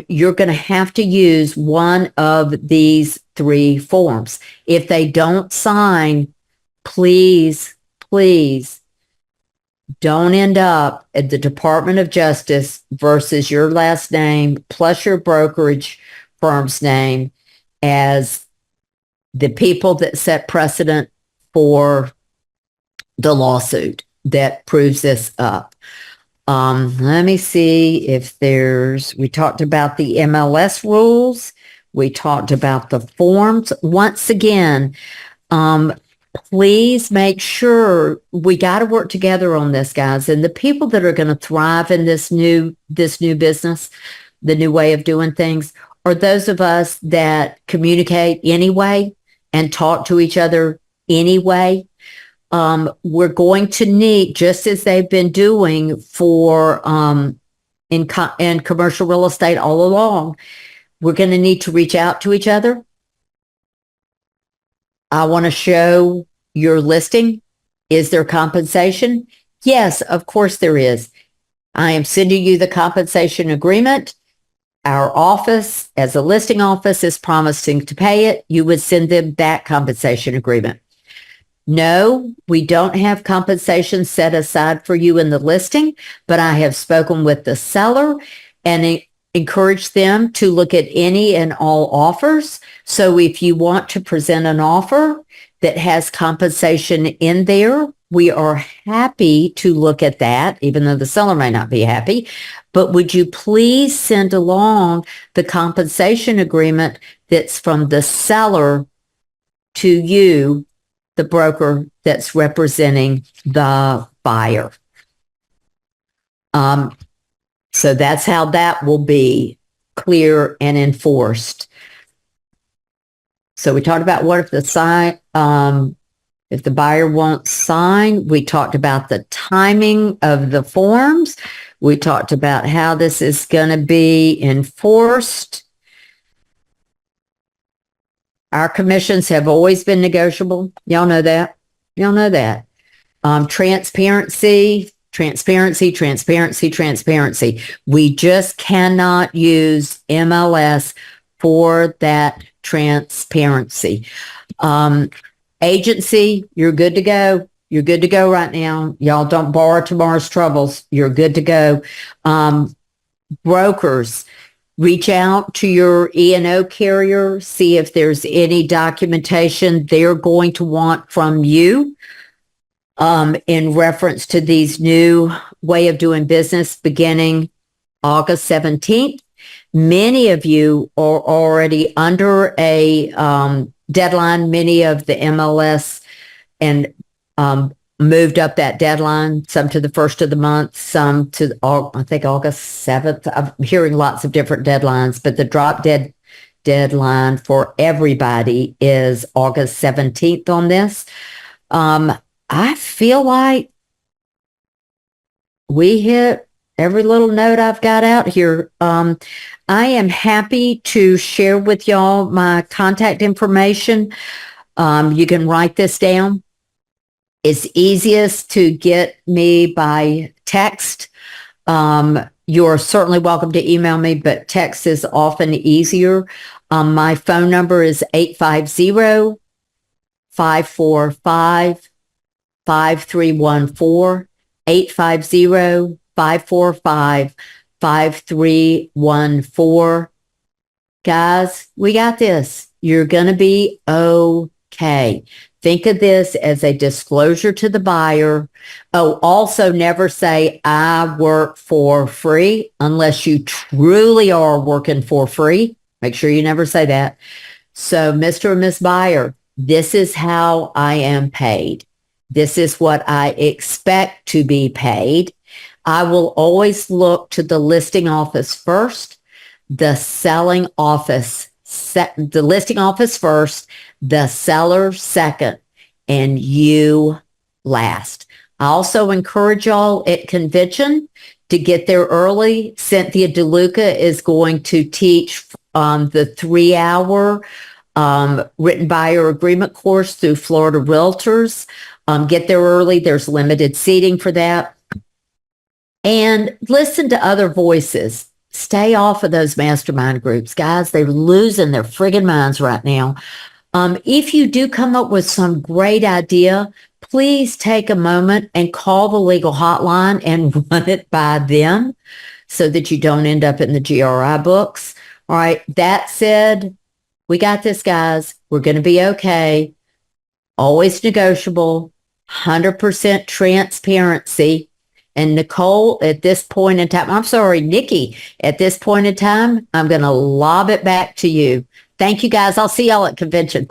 you're going to have to use one of these 3 forms. If they don't sign, please don't end up at the Department of Justice versus your last name plus your brokerage firm's name as the people that set precedent for the lawsuit that proves this up. Let me see if we talked about the MLS rules. We talked about the forms. Once again, please make sure we got to work together on this, guys. And the people that are going to thrive in this new business, the new way of doing things, are those of us that communicate anyway and talk to each other anyway. We're going to need, just as they've been doing for in commercial real estate all along, we're going to need to reach out to each other. I want to show your listing. Is there compensation? Yes, of course there is. I am sending you the compensation agreement. Our office, as a listing office, is promising to pay it. You would send them that compensation agreement. No, we don't have compensation set aside for you in the listing, but I have spoken with the seller, and encourage them to look at any and all offers. So if you want to present an offer that has compensation in there, we are happy to look at that, even though the seller may not be happy. But would you please send along the compensation agreement that's from the seller to you, the broker that's representing the buyer? So that's how that will be clear and enforced. So we talked about what if if the buyer won't sign. We talked about the timing of the forms. We talked about how this is going to be enforced. Our commissions have always been negotiable. Y'all know that. Y'all know that. Transparency. We just cannot use MLS for that transparency. Agency, you're good to go. You're good to go right now. Y'all don't borrow tomorrow's troubles. You're good to go. Brokers, reach out to your E&O carrier, see if there's any documentation they're going to want from you in reference to these new way of doing business beginning August 17th. Many of you are already under a deadline. Many of the MLS and moved up that deadline, some to the first of the month, some to, I think, August 7th. I'm hearing lots of different deadlines, but the drop dead deadline for everybody is August 17th on this. I feel like we hit every little note I've got out here. I am happy to share with y'all my contact information. You can write this down. It's easiest to get me by text. You're certainly welcome to email me, but text is often easier. My phone number is 850-545-5314, 850-545-5314. Guys, we got this. You're going to be okay. Think of this as a disclosure to the buyer. Oh, also never say, I work for free unless you truly are working for free. Make sure you never say that. So, Mr. and Miss Buyer, this is how I am paid. This is what I expect to be paid. I will always look to the listing office first, the selling office, the listing office first, the seller second, and you last. I also encourage y'all at convention to get there early. Cynthia DeLuca is going to teach the 3-hour written buyer agreement course through Florida Realtors. Get there early. There's limited seating for that. And listen to other voices. Stay off of those mastermind groups. Guys, they're losing their friggin' minds right now. If you do come up with some great idea, please take a moment and call the legal hotline and run it by them so that you don't end up in the GRI books. All right. That said, we got this, guys. We're going to be okay. Always negotiable, 100% transparency. And Nicole, at this point in time, I'm sorry, Nikki, at this point in time, I'm going to lob it back to you. Thank you, guys. I'll see y'all at convention.